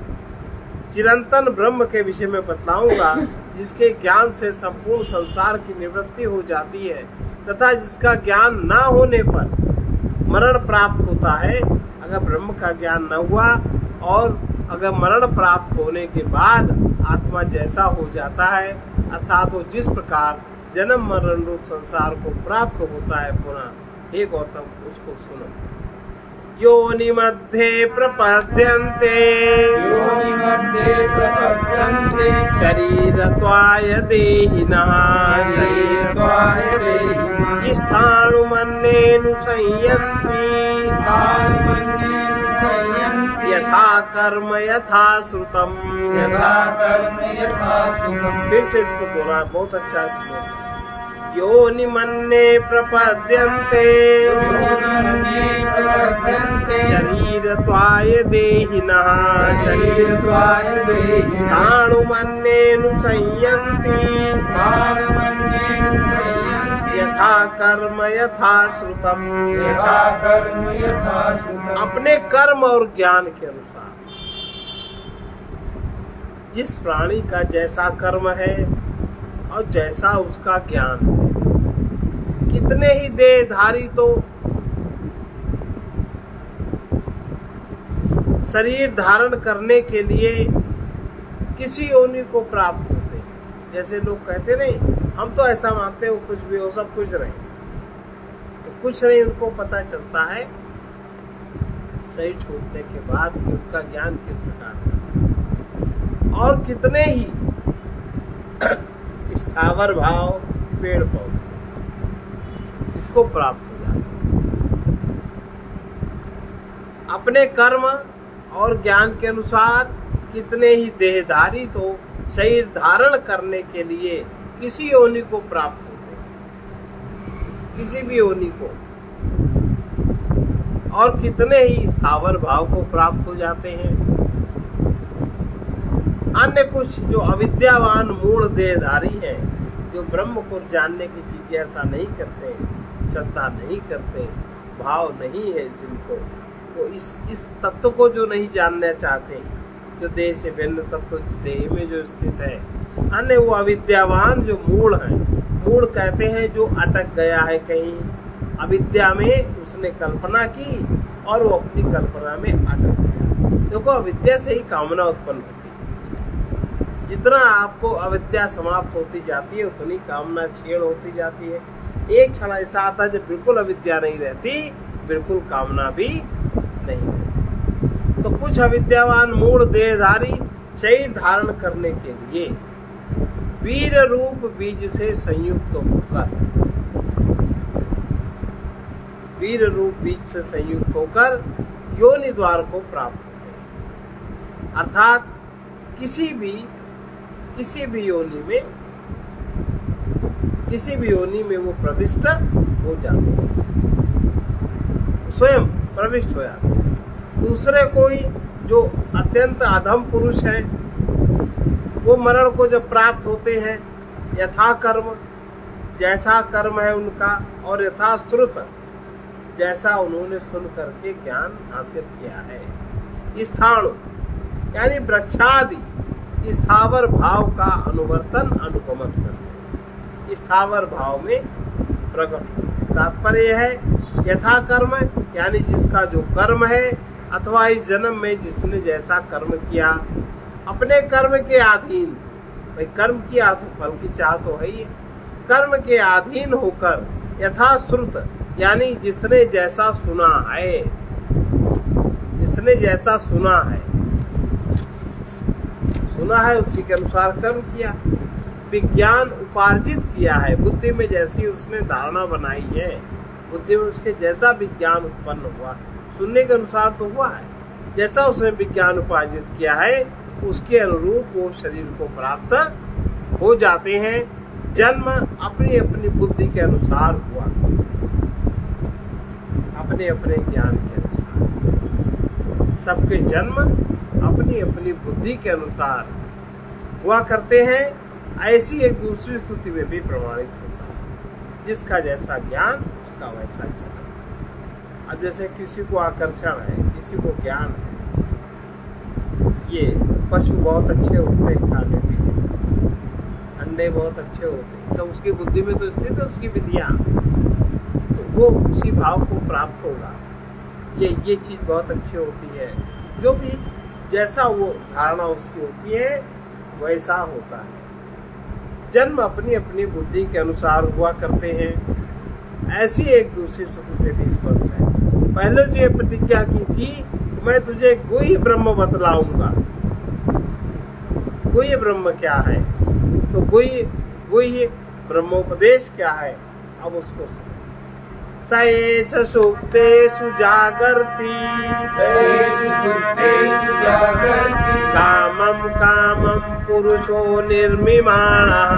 चिरंतन ब्रह्म के विषय में बतलाऊंगा, जिसके ज्ञान से संपूर्ण संसार की निवृत्ति हो जाती है तथा जिसका ज्ञान न होने पर मरण प्राप्त होता है। अगर ब्रह्म का ज्ञान न हुआ और अगर मरण प्राप्त होने के बाद आत्मा जैसा हो जाता है, अर्थात वो जिस प्रकार जन्म मरण रूप संसार को प्राप्त होता है पुनः, हे गौतम उसको सुनो। योनि मध्ये प्रपद्यन्ते शरीरत्वाय देहिनः स्थाणुमन्येनु संयन्ति यथा कर्म यथा श्रुतम्। फिर से इसको बोला, बहुत अच्छा श्लोक। योनि मन्ये प्रपद्यन्ते शरीरत्वाय देहिनः स्थाणुमन्येनु संयन्ति यथा कर्म यथा श्रुतम्। अपने कर्म और ज्ञान के अनुसार जिस प्राणी का जैसा कर्म है और जैसा उसका ज्ञान है, कितने ही देहधारी तो शरीर धारण करने के लिए किसी योनि को प्राप्त होते हैं। जैसे लोग कहते नहीं, हम तो ऐसा मानते हो कुछ भी हो, सब कुछ रहे, तो कुछ नहीं उनको पता चलता है शरीर छूटने के बाद कि उनका ज्ञान किस प्रकार का। और कितने ही स्थावर भाव पेड़ पौधे इसको प्राप्त हो जाते। अपने कर्म और ज्ञान के अनुसार कितने ही देहधारी तो शरीर धारण करने के लिए किसी योनि को प्राप्त होते हैं, किसी भी योनि को, और कितने ही स्थावर भाव को प्राप्त हो जाते हैं। अन्य कुछ जो अविद्यावान मूढ़ देहधारी हैं, जो ब्रह्म को जानने की जिज्ञासा नहीं करते, श्रद्धा नहीं करते, भाव नहीं है जिनको, तो इस तत्व को जो नहीं जानना चाहते, जो देह से भिन्न तत्व देह में जो स्थित है, अन्य वो अविद्यावान जो मूढ़ है। मूढ़ कहते हैं जो अटक गया है कहीं अविद्या में, उसने कल्पना की और वो अपनी कल्पना में अटक गया। देखो, अविद्या से ही कामना उत्पन्न होती है। जितना आपको अविद्या समाप्त होती जाती है उतनी कामना क्षीण होती जाती है। एक क्षण ऐसा आता है जब बिल्कुल अविद्या नहीं रहती, बिल्कुल कामना भी नहीं रहती। तो कुछ अविद्यावान मूढ़ देहधारी शरीर धारण करने के लिए वीर रूप बीज से संयुक्त होकर, वीर रूप बीज से संयुक्त होकर योनि द्वार को प्राप्त होते हैं। अर्थात किसी भी योनि में वो प्रविष्ट हो जाते हैं, स्वयं प्रविष्ट हो जाते हैं। दूसरे कोई जो अत्यंत अधम पुरुष है, वो मरण को जब प्राप्त होते हैं, यथा कर्म जैसा कर्म है उनका, और यथा श्रुत जैसा उन्होंने सुन करके ज्ञान हासिल किया है, स्थाणु यानी वृक्षादि स्थावर भाव का अनुवर्तन अनुगमन करते, स्थावर भाव में प्रकट। तात्पर्य है यथा कर्म यानी जिसका जो कर्म है, अथवा इस जन्म में जिसने जैसा कर्म किया, अपने कर्म के अधीन, भाई कर्म किया तो फल की चाह तो है ही, कर्म के अधीन होकर यथा श्रुत यानी जिसने जैसा सुना है, जिसने जैसा सुना है उसी के अनुसार कर्म किया, विज्ञान उपार्जित किया है, बुद्धि में जैसी उसने धारणा बनाई है, बुद्धि में उसके जैसा विज्ञान उत्पन्न हुआ, सुनने के अनुसार तो हुआ है, जैसा उसने विज्ञान उपार्जित किया है उसके अनुरूप वो शरीर को प्राप्त हो जाते हैं। जन्म अपनी अपनी बुद्धि के अनुसार हुआ, अपने अपने ज्ञान के अनुसार। सबके जन्म अपनी अपनी बुद्धि के अनुसार हुआ करते हैं। ऐसी एक दूसरी स्तुति में भी प्रमाणित होता है, जिसका जैसा ज्ञान उसका वैसा जन्म। अब जैसे किसी को आकर्षण है, किसी को ज्ञान है, ये पशु बहुत अच्छे होते हैं खाने पीने, अंडे बहुत अच्छे होते हैं, सब उसकी बुद्धि में तो स्थित है उसकी विधियां, तो वो उसी भाव को प्राप्त होगा। ये चीज बहुत अच्छी होती है, जो भी जैसा वो धारणा उसकी होती है वैसा होता है। जन्म अपनी अपनी बुद्धि के अनुसार हुआ करते हैं। ऐसी एक दूसरी श्रुति से भी स्पष्ट है। पहले जो ये प्रतिज्ञा की थी, मैं तुझे गुह्य ब्रह्म बतलाऊंगा। गुह्य ब्रह्म क्या है? तो गुह्य ब्रह्मोपदेश क्या है? अब उसको सुनो। सएष सुप्तेषु जागर्ति कामं कामं पुरुषो निर्मिमाणः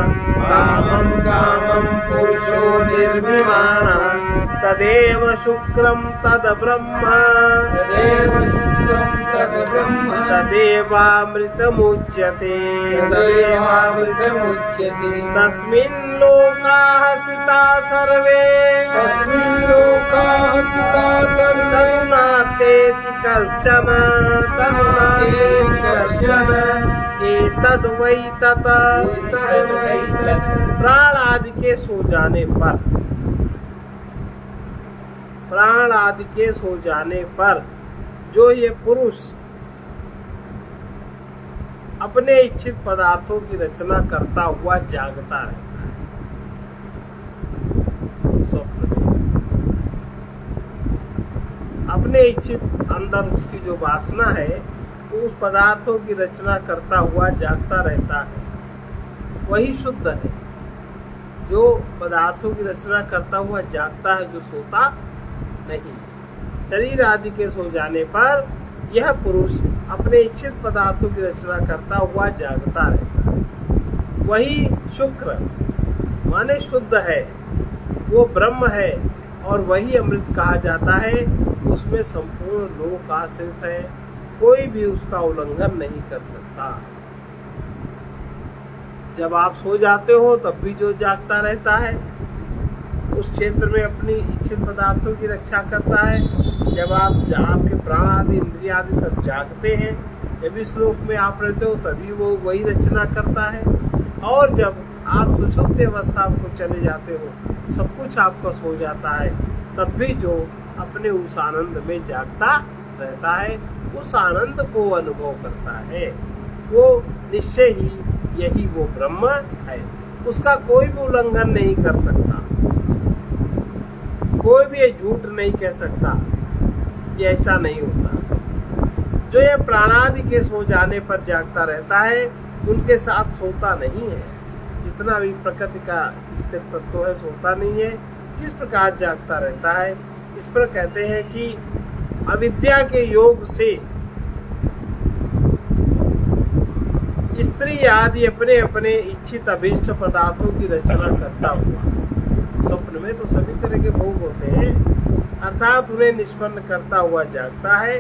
तदेव शुक्रं तद् ब्रह्म तदेवामृतमुच्यते तस्मिन् लोकाः स्थिताः सर्वे तन्नास्ति कश्चन एतद्वै तत् प्राण आदि के सो जाने पर, प्राण आदि के सो जाने पर जो ये पुरुष अपने इच्छित पदार्थों की रचना करता हुआ जागता रहता है स्वप्न में। अपने इच्छित अंदर उसकी जो वासना है तो उस पदार्थों की रचना करता हुआ जागता रहता है, वही शुद्ध है। जो पदार्थों की रचना करता हुआ जागता है, जो सोता नहीं। शरीर आदि के सो जाने पर यह पुरुष अपने इच्छित पदार्थों की रचना करता हुआ जागता रहता है, वही शुक्र माने शुद्ध है, वो ब्रह्म है और वही अमृत कहा जाता है। उसमें संपूर्ण लोक आश्रित है, कोई भी उसका उल्लंघन नहीं कर सकता। जब आप सो जाते हो तब भी जो जागता रहता है उस क्षेत्र में अपनी इच्छित पदार्थों की रक्षा करता है। जब आपके प्राण आदि इंद्रिय आदि सब जागते हैं, जब इस लोक में आप रहते हो तभी वो वही रचना करता है। और जब आप सुषुप्त अवस्था को चले जाते हो, सब कुछ आपका सो जाता है, तब भी जो अपने उस आनंद में जागता रहता है, उस आनंद को अनुभव करता है, वो निश्चय ही यही वो ब्रह्म है। उसका कोई भी उल्लंघन नहीं कर सकता, कोई भी ये झूठ नहीं कह सकता कि ऐसा नहीं होता। जो ये प्राणादि के सो जाने पर जागता रहता है, उनके साथ सोता नहीं है। जितना भी प्रकृति का स्थिर तत्व है, सोता नहीं है। किस प्रकार जागता रहता है? इस पर कहते हैं कि अविद्या के योग से स्त्री आदि अपने अपने इच्छित अभीष्ट पदार्थों की रचना करता हुआ, स्वप्न में तो सभी तरह के भोग होते हैं, अर्थात उन्हें निष्पन्न करता हुआ जागता है,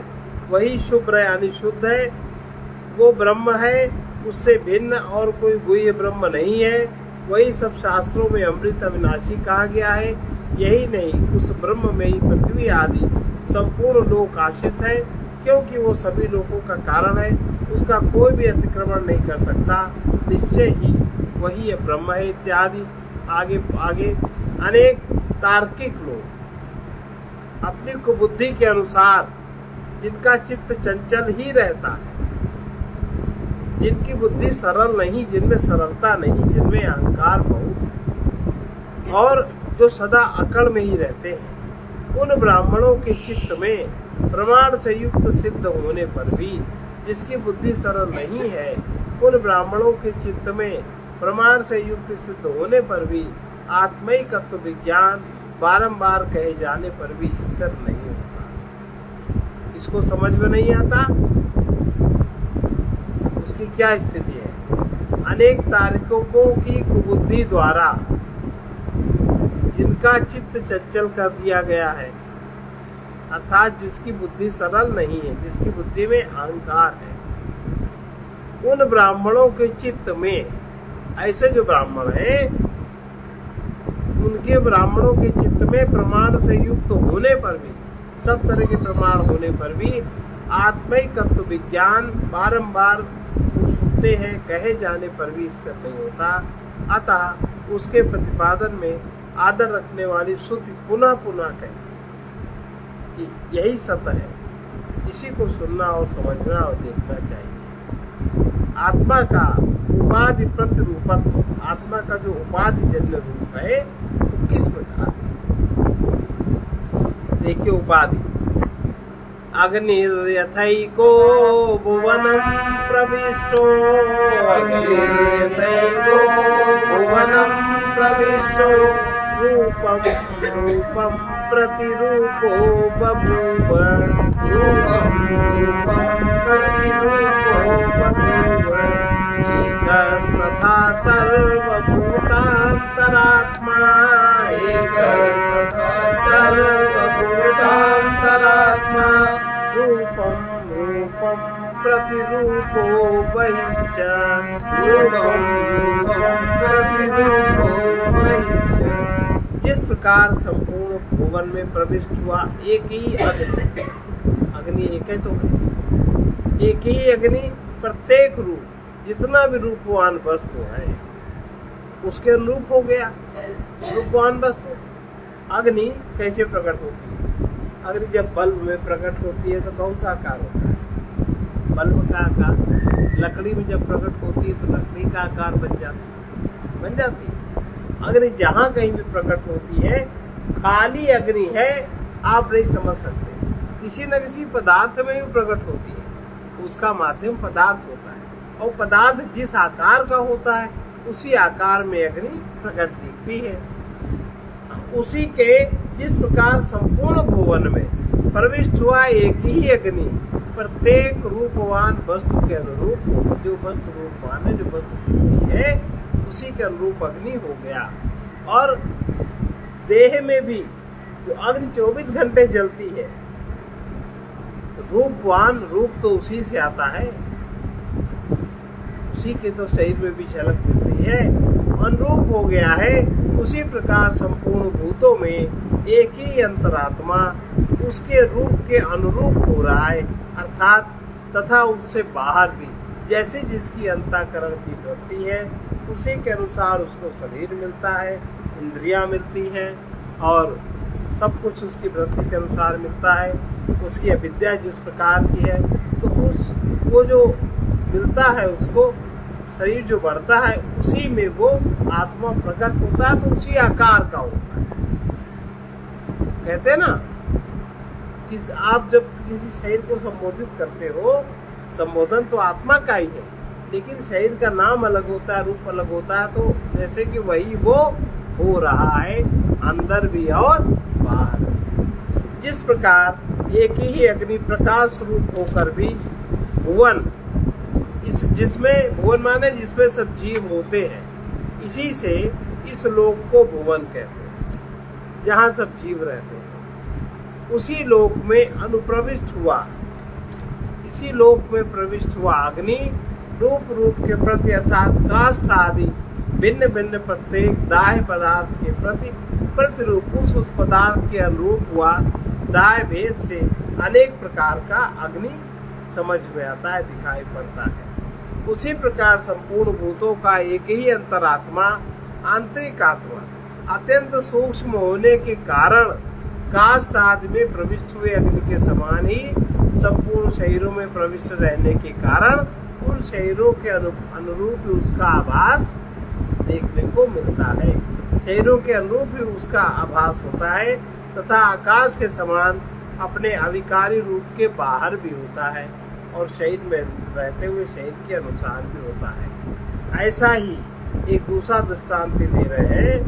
वही शुभ्र यानी शुद्ध है, वो ब्रह्म है, उससे भिन्न और कोई गुह्य ब्रह्म नहीं है। वही सब शास्त्रों में अमृत अविनाशी कहा गया है। यही नहीं, उस ब्रह्म में ही पृथ्वी आदि संपूर्ण लोक आश्रित है, क्योंकि वो सभी लोगों का कारण है, उसका कोई भी अतिक्रमण नहीं कर सकता। निश्चय ही वही ब्रह्म है इत्यादि। आगे आगे अनेक तार्किक लोग अपनी कुबुद्धि के अनुसार, जिनका चित्त चंचल ही रहता है, जिनकी बुद्धि सरल नहीं, जिनमें सरलता नहीं, जिनमें अहंकार बहुत है, और जो सदा अकड़ में ही रहते हैं, उन ब्राह्मणों के चित्त में प्रमाण से युक्त सिद्ध होने पर भी, जिसकी बुद्धि सरल नहीं है, उन ब्राह्मणों के चित्त में प्रमाण से युक्त सिद्ध होने पर भी आत्मैकत्व विज्ञान बारंबार कहे जाने पर भी स्थिर नहीं होता। इसको समझ में नहीं आता, उसकी क्या स्थिति है? अनेक तार्किकों की कुबुद्धि द्वारा जिनका चित्त चंचल कर दिया गया है, अर्थात जिसकी बुद्धि सरल नहीं है, जिसकी बुद्धि में अहंकार है, उन ब्राह्मणों के चित्त में, ऐसे जो ब्राह्मण हैं, उनके ब्राह्मणों के चित्त में प्रमाण से युक्त होने पर भी, सब तरह के प्रमाण होने पर भी आत्मैकत्व विज्ञान बारंबार सुनते हैं, कहे जाने पर भी स्थिर नहीं होता। अतः उसके प्रतिपादन में आदर रखने वाली श्रुति पुनः पुनः कहे कि यही सत्य है। इसी को सुनना और समझना और देखना चाहिए। आत्मा का उपाधि प्रतिरूपत्व, आत्मा का जो उपाधि जन्य रूप है, तो किस प्रकार देखिए। उपाधि अग्निर्यथैको भुवनं प्रविष्टो अग्निर्यथैको भुवनं प्रविष्टो रूपं रूपं प्रतिरूपो बभूव रूपं रूपं प्रतिरूपो बभूव एकस्तथा सर्वभूतान्तरात्मा एकस्तथा सर्वभूतान्तरात्मा रूपं रूपं प्रतिरूपो बहिश्च रूपं रूपं प्रतिरूपो बहिश्च। जिस प्रकार संपूर्ण भुवन में प्रविष्ट हुआ एक ही अग्नि, अग्नि एक है तो एक ही अग्नि प्रत्येक रूप, जितना भी रूपवान वस्तु है उसके अनुरूप हो गया। रूपवान वस्तु अग्नि कैसे प्रकट होती है? अग्नि जब बल्ब में प्रकट होती है तो कौन सा आकार होता है? बल्ब का आकार। लकड़ी में जब प्रकट होती है तो लकड़ी का आकार बन जाती है। अग्नि जहाँ कहीं भी प्रकट होती है, खाली अग्नि है आप नहीं समझ सकते, किसी न किसी पदार्थ में ही प्रकट होती है, उसका माध्यम पदार्थ होता है और पदार्थ जिस आकार का होता है उसी आकार में अग्नि प्रकट दिखती है। उसी के जिस प्रकार संपूर्ण भुवन में प्रविष्ट हुआ एक ही अग्नि प्रत्येक रूपवान वस्तु के अनुरूप, जो वस्तु रूपवान है, जो वस्तु दिखती है उसी के अनुरूप अग्नि हो गया। और देह में भी जो अग्नि 24 घंटे जलती है, रूपवान रूप तो उसी से आता है, उसी के तो शरीर में भी झलक मिलती है, अनुरूप हो गया है। उसी प्रकार संपूर्ण भूतों में एक ही अंतरात्मा उसके रूप के अनुरूप हो रहा है, अर्थात तथा उससे बाहर भी जैसे जिसकी अंतःकरण की वृत्ति है उसी के अनुसार उसको शरीर मिलता है, इंद्रियां मिलती हैं और सब कुछ उसकी वृत्ति के अनुसार मिलता है। उसकी अविद्या जिस प्रकार की है तो वो जो मिलता है उसको, शरीर जो बढ़ता है उसी में वो आत्मा प्रकट होता है, तो उसी आकार का होता है। कहते हैं ना कि आप जब किसी शरीर को संबोधित करते हो, संबोधन तो आत्मा का ही है, लेकिन शरीर का नाम अलग होता है, रूप अलग होता है, तो जैसे कि वही वो हो रहा है अंदर भी और बाहर। जिस प्रकार एक ही अग्नि प्रकाश रूप होकर भी भुवन, जिसमें भुवन माने जिसमें सब जीव होते हैं, इसी से इस लोक को भुवन कहते हैं, जहाँ सब जीव रहते हैं। उसी लोक में अनुप्रविष्ट हुआ, इसी लोक में प्रविष्ट हुआ अग्नि रूप के प्रति अर्थात काष्ठ आदि भिन्न भिन्न प्रत्येक दाह्य पदार्थ के प्रति प्रतिरूप उस पदार्थ के अनुरूप हुआ। दाह्य भेद से अनेक प्रकार का अग्नि समझ में आता है, दिखाई पड़ता है। उसी प्रकार संपूर्ण भूतों का एक ही अंतरात्मा, आंतरिक आत्मा अत्यंत सूक्ष्म होने के कारण काष्ठ आदि में प्रविष्ट हुए अग्नि के समान ही संपूर्ण शरीरों में प्रविष्ट रहने के कारण उन शरीरों के अनुरूप ही उसका आभास देखने को मिलता है। शरीरों के अनुरूप ही उसका आभास होता है तथा आकाश के समान अपने अविकारी रूप के बाहर भी होता है और शरीर में रहते हुए शरीर के अनुसार भी होता है। ऐसा ही एक दूसरा दृष्टांत दे रहे हैं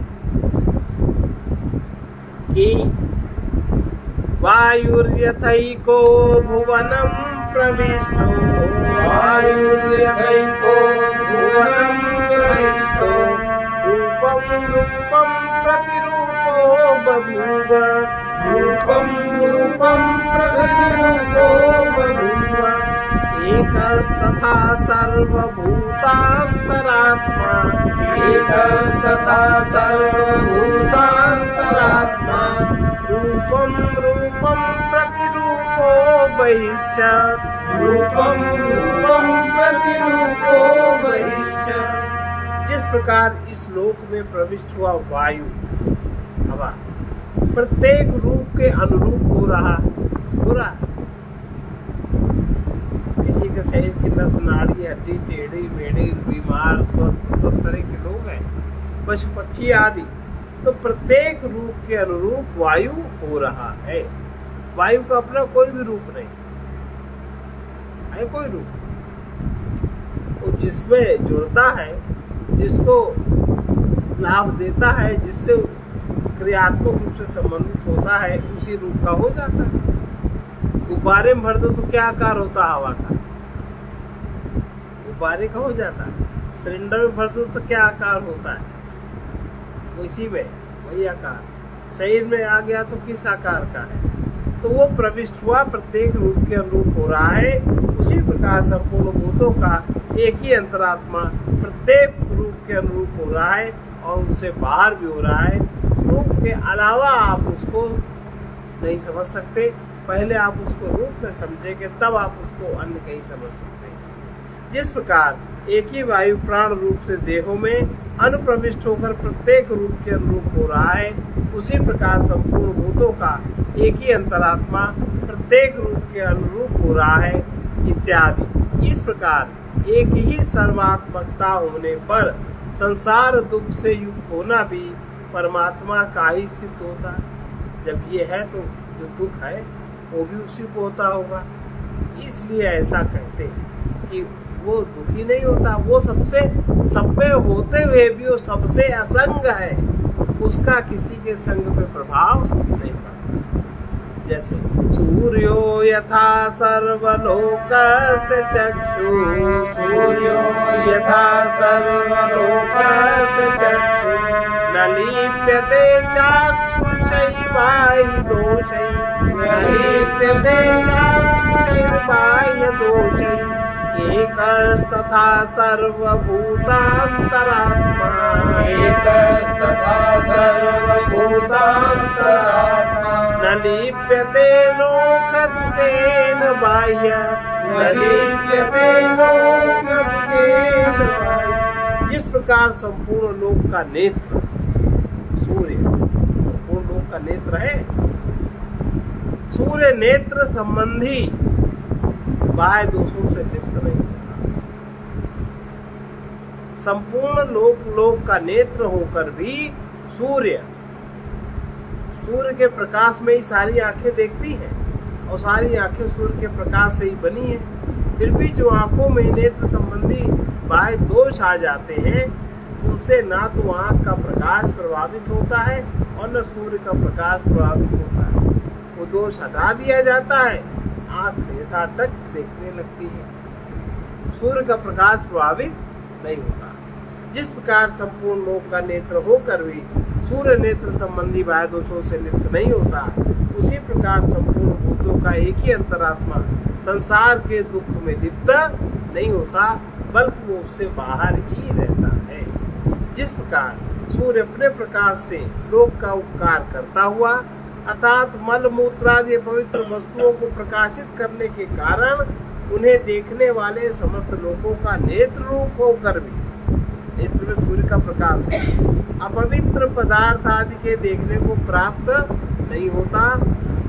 कि वायुर्यथैको भुवनं प्रविष्टो वायुर्यथैको भुवनं प्रविष्टो रूपं रूपं प्रतिरूपो बभूव रूपं रूपं प्रतिरूपो बभूव एकस्तथा सर्वभूतान्तरात्मा एकस्तथा सर्वभूतान्तरात्मा रूपं रूपं प्रतिरूपो बहिश्च रूपं रूपं प्रतिरूपो बहिश्च। जिस प्रकार इस लोक में प्रविष्ट हुआ वायु, हवा प्रत्येक रूप के अनुरूप हो रहा किसी के शरीर की नस नाड़ी हड्डी टेढ़ी मेढ़ी बीमार स्वस्थ सब तरह के लोग हैं, पशु पक्षी आदि, तो प्रत्येक रूप के अनुरूप वायु हो रहा है। वायु का अपना कोई भी रूप नहीं, है कोई रूप। वो जिसमें जुड़ता है, जिसको लाभ देता है, जिससे क्रियात्मक रूप से संबंधित होता है, उसी रूप का हो जाता है। गुब्बारे में भर दो तो क्या आकार होता है? हवा का, गुब्बारे का हो जाता है। सिलेंडर में भर दो तो क्या आकार होता है? उसी में वही आकार। शरीर में आ गया तो किस आकार का है? तो वो प्रविष्ट हुआ, प्रत्येक रूप के अनुरूप हो रहा है। उसी प्रकार संपूर्ण भूतों का एक ही अंतरात्मा प्रत्येक रूप के अनुरूप हो रहा है और उनसे बाहर भी हो रहा है। रूप के अलावा आप उसको नहीं समझ सकते। पहले आप उसको रूप में समझेंगे, तब आप उसको अन्य कहीं समझ सकते हैं। जिस प्रकार एक ही वायु प्राण रूप से देहों में अनुप्रविष्ट होकर प्रत्येक रूप के अनुरूप हो रहा है, उसी प्रकार संपूर्ण भूतों का एक ही अंतरात्मा प्रत्येक रूप के अनुरूप हो रहा है, इत्यादि। इस प्रकार एक ही सर्वात्मकता होने पर संसार दुख से युक्त होना भी परमात्मा का ही सिद्ध होता है। जब ये है तो जो दुख है वो भी उसी को होता होगा। इसलिए ऐसा कहते हैं कि वो दुखी नहीं होता, वो सबसे सब पे होते हुए भी वो सबसे असंग है, उसका किसी के संग पे प्रभाव नहीं पड़ता। जैसे सूर्यो यथा सर्वलोकस्य चक्षुः, सूर्यो यथा सर्वलोकस्य चक्षुः, न लिप्यते चाक्षुषैः बाह्यदोषैः, न लिप्यते चाक्षुषैः बाह्यदोषैः, एकस्तथा सर्वभूतान्तरात्मा, एकस्तथा सर्वभूतान्तरात्मा, न लिप्यते लोकदुःखेन बाह्य, न लिप्यते लोकदुःखेन बाह्य। जिस प्रकार संपूर्ण लोक का नेत्र सूर्य, संपूर्ण लोक का नेत्र है, सूर्य नेत्र संबंधी बाह्य दोषों से लिप्त नहीं होता। संपूर्ण लोक का नेत्र होकर भी सूर्य के प्रकाश में ही सारी आंखें देखती हैं और सारी आंखें सूर्य के प्रकाश से ही बनी है। फिर भी जो आंखों में नेत्र संबंधी बाह्य दोष आ जाते हैं, उनसे ना तो आंख का प्रकाश प्रभावित होता है और न सूर्य का प्रकाश प्रभावित होता है। वो दोष हटा दिया जाता है, आंख यथातक देखने लगती है, सूर्य का प्रकाश प्रभावित नहीं होता। जिस प्रकार संपूर्ण लोक का नेत्र होकर भी सूर्य नेत्र संबंधी बाह्य दोषों से लिप्त नहीं होता, उसी प्रकार संपूर्ण भूतों का एक ही अंतरात्मा संसार के दुख में लिप्त नहीं होता, बल्कि वो उससे बाहर ही रहता है। जिस प्रकार सूर्य अपने प्रकाश से लोक का उपकार करता हुआ अर्थात मल मूत्रादि पवित्र वस्तुओं को प्रकाशित करने के कारण उन्हें देखने वाले समस्त लोगों का नेत्र रूप होकर भी, नेत्र में सूर्य का प्रकाश है, अपवित्र पदार्थ आदि के देखने को प्राप्त नहीं होता।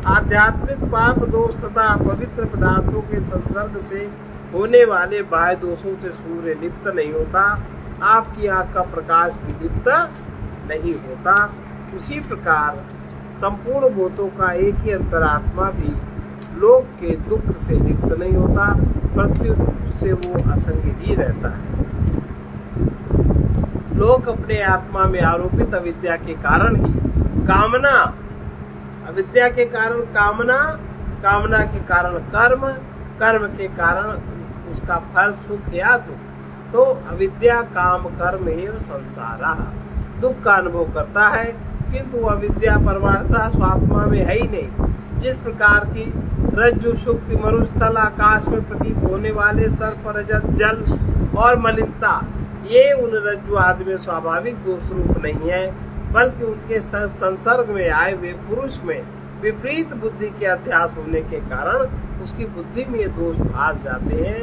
आध्यात्मिक पाप दोष तथा अपवित्र पदार्थों के संसर्ग से होने वाले बाह्य दोषों से सूर्य लिप्त नहीं होता, आपकी आंख का प्रकाश भी लिप्त नहीं होता। उसी प्रकार संपूर्ण भूतों का एक ही अंतरात्मा भी लोक के दुख से लिप्त नहीं होता, प्रत्युत से वो असंग ही रहता है। लोग अपने आत्मा में आरोपित अविद्या के कारण ही कामना, अविद्या के कारण कामना, कामना के कारण कर्म, कर्म के कारण उसका फल सुख या दुख, तो अविद्या काम कर्म एवं संसारा, दुख का अनुभव करता है, किंतु अविद्या परमार्थतः स्वात्मा में है ही नहीं। जिस प्रकार की रज्जु शुक्ति मरुस्थल आकाश में प्रतीत होने वाले सर्प रजत जल और मलिनता, ये उन रज्जु आदि में स्वाभाविक दोष रूप नहीं है, बल्कि उनके संसर्ग में आए हुए पुरुष में विपरीत बुद्धि के अध्यास होने के कारण उसकी बुद्धि में ये दोष भास जाते हैं,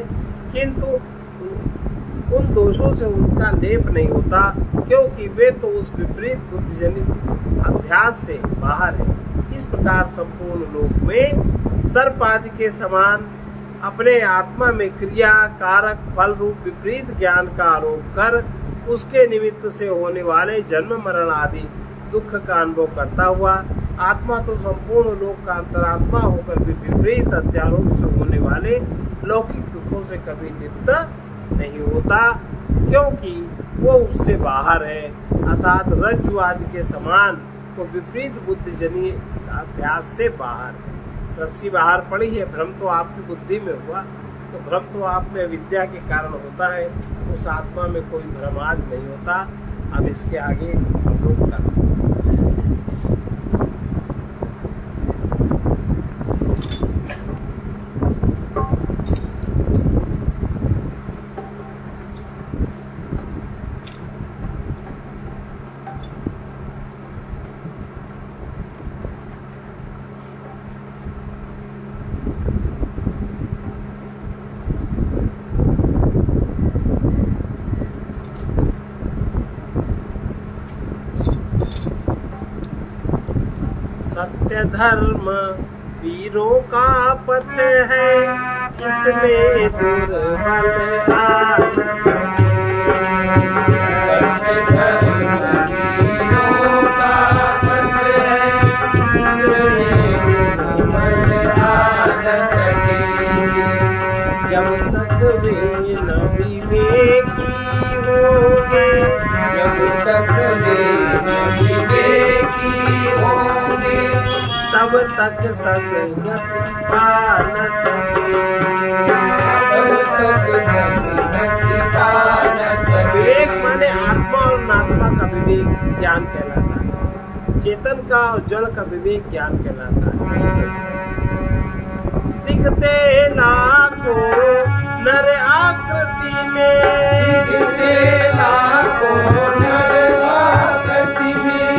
किंतु उन दोषों से उनका लेप नहीं होता, क्योंकि वे तो उस विपरीत बुद्धिजनित अध्यास से बाहर है। इस प्रकार संपूर्ण लोक में सर्प आदि के समान अपने आत्मा में क्रिया कारक फल रूप विपरीत ज्ञान का आरोप कर उसके निमित्त से होने वाले जन्म मरण आदि दुख का अनुभव करता हुआ, आत्मा तो संपूर्ण लोक का अंतरात्मा होकर भी विपरीत अध्यारोप से होने वाले लौकिक दुखों से कभी लिप्त नहीं होता, क्योंकि वो उससे बाहर है, अर्थात रज्जुआदि के समान वो विपरीत बुद्धिजन्य अध्यास से बाहर है। रस्सी बाहर पड़ी है, भ्रम तो आपकी बुद्धि में हुआ, तो भ्रम तो आप में विद्या के कारण होता है, उस आत्मा में कोई भ्रम आज नहीं होता। अब इसके आगे हम लोग करते हैं। सत्य धर्म वीरों का पथ है, इसमें दुर्बल आज सके। सत्य धर्म वीरों का पथ है, इसमें दुर्बल आज सके। जब तक वे न विवेकी होंगे, जब तक वे न विवेकी होंगे, तब तक सदगति पा न सके। तब तक सदगति पा न सके। विवेक माने आत्मा और नात्मा का विवेक ज्ञान कहलाता है, चेतन का और जड़ का विवेक ज्ञान कहलाता है। दिखते लाखों नर आकृति में, दिखते लाखों नर आकृति में,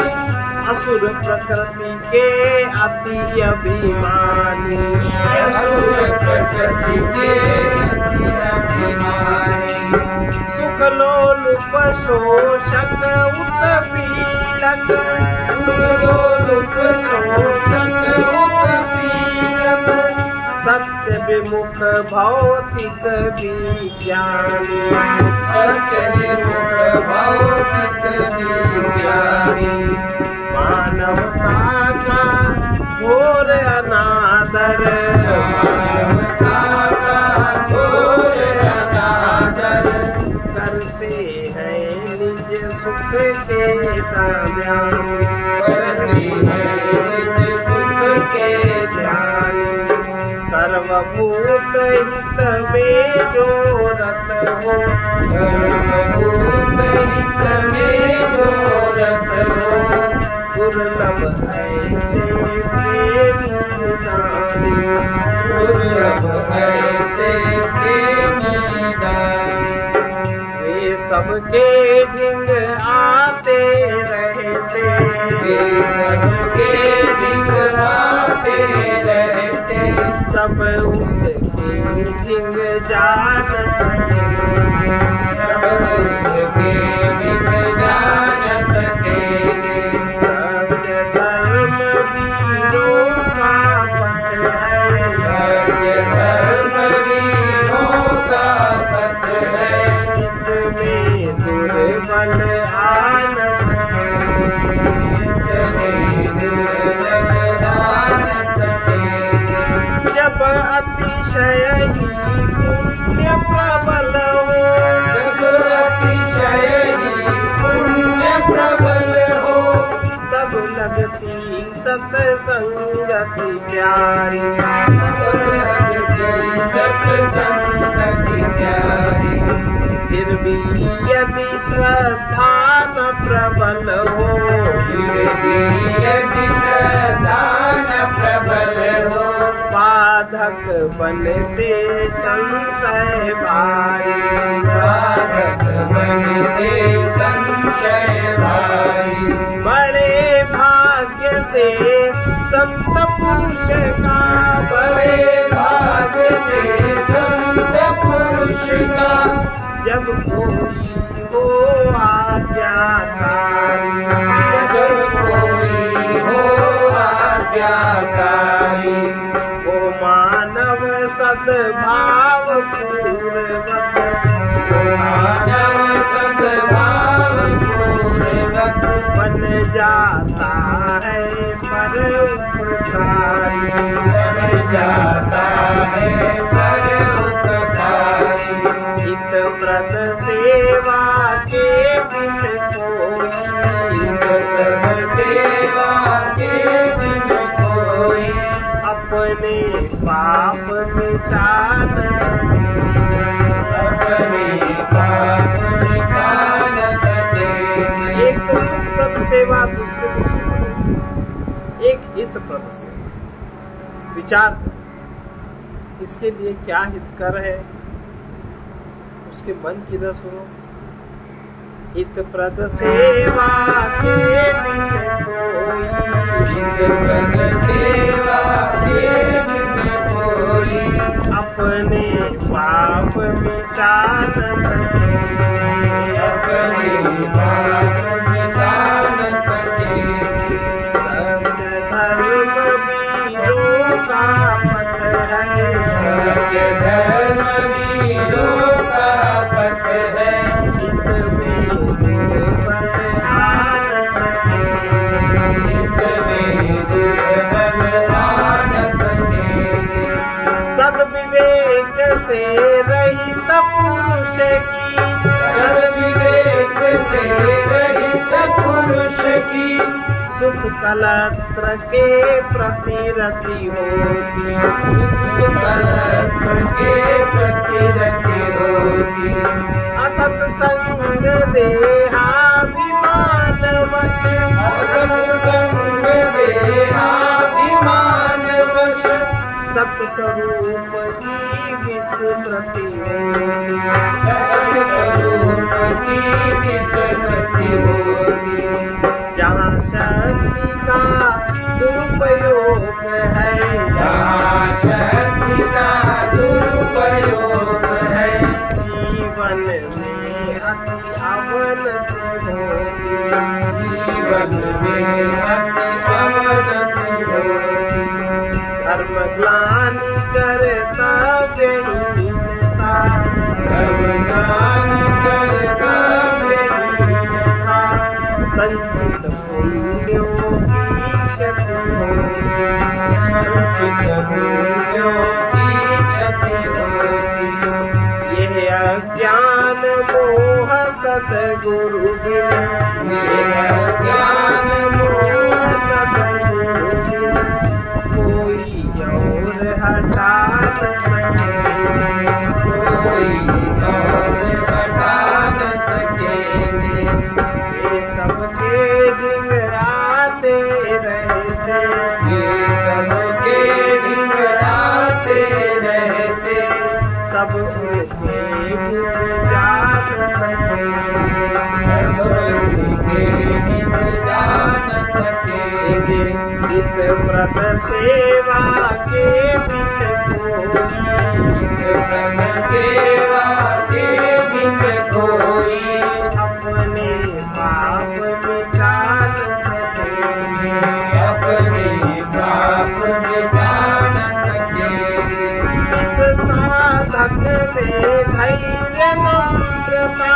असुर प्रकृति के अति अभिमानी, असुर प्रकृति के अति अभिमानी। सुख लोलुप शोषक उत्पीड़क, सुख लोलुप शोषक उत्पीड़क, सत्य विमुख भौतिक विज्ञानी, सत्य विमुख भौतिक विज्ञानी। मानवता का घोर अनादर, मानवता का घोर अनादर, करते हैं निज सुख के ध्यान, करते हैं निज सुख के ध्यान। सर्वभूत हित में जो रत हो, सर्वभूत हित में जो रत हो, दुर्लभ ऐसे प्रेमी दानी, दुर्लभ ऐसे प्रेमी दानी। वे सबके ढिंग आते रहते, वे सबके ढिंग आते रहते, सब उसके ढिंग जान सके, सब उसके ढिंग जान सके। सत्य धर्म वीरों का पथ है, सत्य धर्म वीरों का पथ है, इसमें दुर्बल आ न सके, इसमें दुर्बल आ न सके। जब अतिशय ही पुण्य प्रबल हो, जब अतिशय ही पुण्य प्रबल हो, तब लगती सत्संगति प्यारी, तब लगती सत्संगति प्यारी। फिर भी यदि श्रद्धा न प्रबल हो, फिर भी यदि श्रद्धा न प्रबल हो, बाधक बनते संशय भारी, बाधक बनते संशय भारी। बड़े भाग्य से संत पुरुष का, बड़े भाग्य से संत पुरुष का, जब कोई हो आज्ञाकारी, जब कोई हो आज्ञाकारी। वो मानव सद्भाव पूर्वक, वो मानव सद्भाव पूर्वक बन जाता है परोपकारी, बन जाता है परोपकारी। व्रत सेवा के बिन कोई, व्रत सेवा के बिन कोई, अपने पाप मिटा न सके, अपने पाप मिटा न सके। एक तो सुखप्रद सेवा, दूसरे को सुख, एक हितप्रद सेवा। विचार करो, इसके लिए क्या हितकर है, उसके मन की न सुनो। हितप्रद सेवा के बिन कोई, हितप्रद सेवा के बिन कोई, अपने पाप मिटा न सके, अपने पाप मिटा न सके। सत्य धर्म वीरों का पथ है, सत्य धर्म वीरों का पथ है, इसमें दुर्बल आ न सके, इसमें दुर्बल आ न सके। सद्विवेक से रहित पुरुष की, सद्विवेक से रहित पुरुष की, सुख कलत्र के प्रति रति होती, सुख कलत्र के प्रति रति होती। असत संग देहाभिमान वश, असत्संग देहाभिमान वश, सत्स्वरूप की विस्मृति होती, सत्स्वरूप की विस्मृति होती। जहाँ शक्ति का दुरुपयोग है, जहाँ शक्ति का दुरुपयोग है, जीवन में अति अवनति होगी, जीवन में अति अवनति होती। धर्म ग्लानि करता बेहीनता, धर्म ग्लानि करता बेहीनता, संचित पुण्यों की क्षति होगी, संचित पुण्यों की क्षति होती। यह अज्ञान मोह सद्गुरु बिन, यह ज्ञान मोह सद्गुरु बिन कोई और हटा न सके, कोई और हटा न सकेंगे। ये सबके दिन आते रहते, ये सबके दिन आते रहते, सब उनके गुण जान सके, सब उनके दिन जान सकेंगे। हित व्रत सेवा के बिन कोई, व्रत सेवा के बिन कोई, अपने पाप मिटा न सके, अपने पाप मिटा न सकेंगे। इस साधक में धैर्य नम्रता,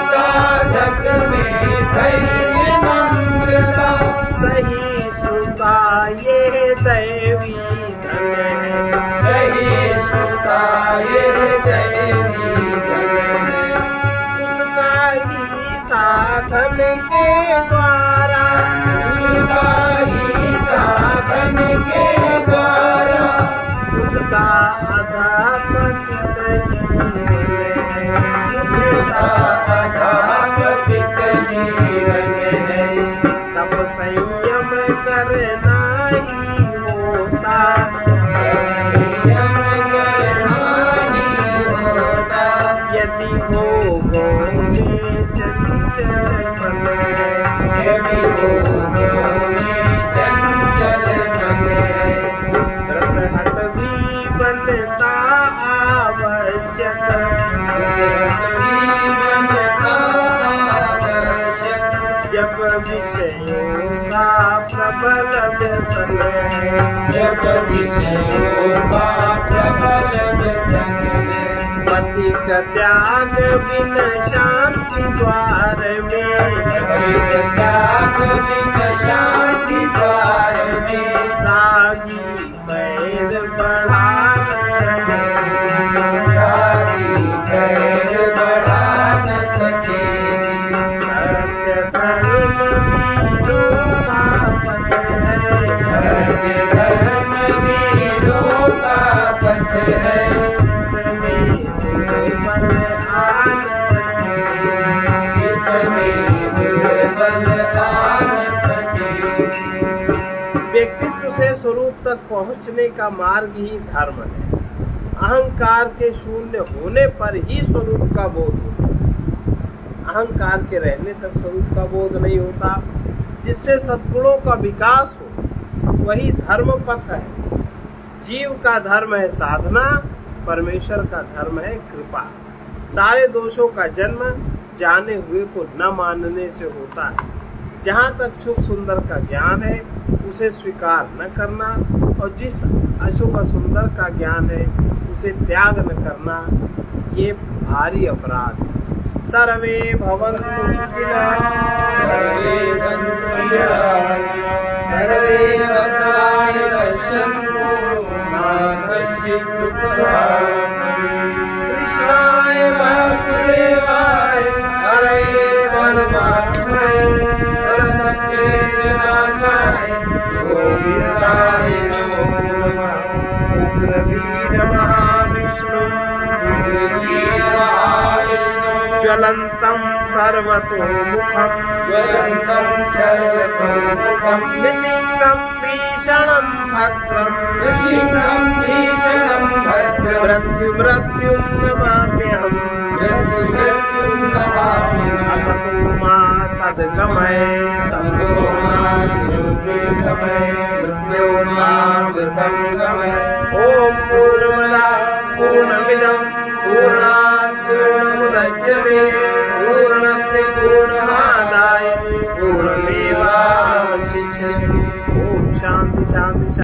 साधक में धैर्य नम्रता, सहिष्णुता ये दैवी धन है, सहिष्णुता ये दैवी धन है। उसका ही साधन के द्वारा, उसका ही साधन के द्वारा, उनका अधपतित जीवन है, उनका अधपतित जीवन है। तब संयम करना ही होता, संयम करना ही होता। यदि भोगों में चंचल मन है, यदि भोगों में चंचल मन है, व्रत हट भी बनता आवश्यक, जीवन का आवश्यक। जब विषयों का प्रबल व्यसन है, जब विषयों का प्रबल व्यसन है, पति का त्याग बिन शांति द्वार में, त्याग बिन शांति द्वार में, रागी पैर बढ़ा न चले, रागी पैर पथ है इसमें निर्बल आन सके। इसमें निर्बल आन सके। व्यक्तित्व से स्वरूप तक पहुंचने का मार्ग ही धर्म है। अहंकार के शून्य होने पर ही स्वरूप का बोध होता है। अहंकार के रहने तक स्वरूप का बोध नहीं होता। जिससे सद्गुणों का विकास हो वही धर्म पथ है। जीव का धर्म है साधना, परमेश्वर का धर्म है कृपा। सारे दोषों का जन्म जाने हुए को न मानने से होता है। जहाँ तक शुभ सुंदर का ज्ञान है उसे स्वीकार न करना, और जिस अशुभ सुंदर का ज्ञान है उसे त्याग न करना, ये भारी अपराध है। सर्वे भवन्तु सुखिनः, सर्वे सन्तु निरामयाः, सर्वे भद्राणि पश्यन्तु मा कश्चित् दुःखभाग् भवेत्। कृष्णाय वासुदेवाय हरये परमात्मने प्रणतक्लेशनाशाय गोविन्दाय नमो नमः। उग्रवीर महाविष्णु उग्रवीरमहाविष्णु ज्वलन्तं सर्वतोमुखं ज्वलन्तं सर्वतोमुखं निशिङ्गं भीषणं भद्रं नृसिंहं भीषणं भद्रं मृत्युं नमाम्यहम् मृत्युं नमाम्यहम्। असतो मा सद्गमय तमसो मा ज्योतिर्गमय मृत्योर्मामृतङ्गमय। ॐ पूर्णमदः पूर्णमिदं पूर्णात् पूर्णमुदच्यते पूर्णस्य पूर्णमादाय पूर्णमेवावशिष्यते। ॐ शान्ति शान्ति शान्ति।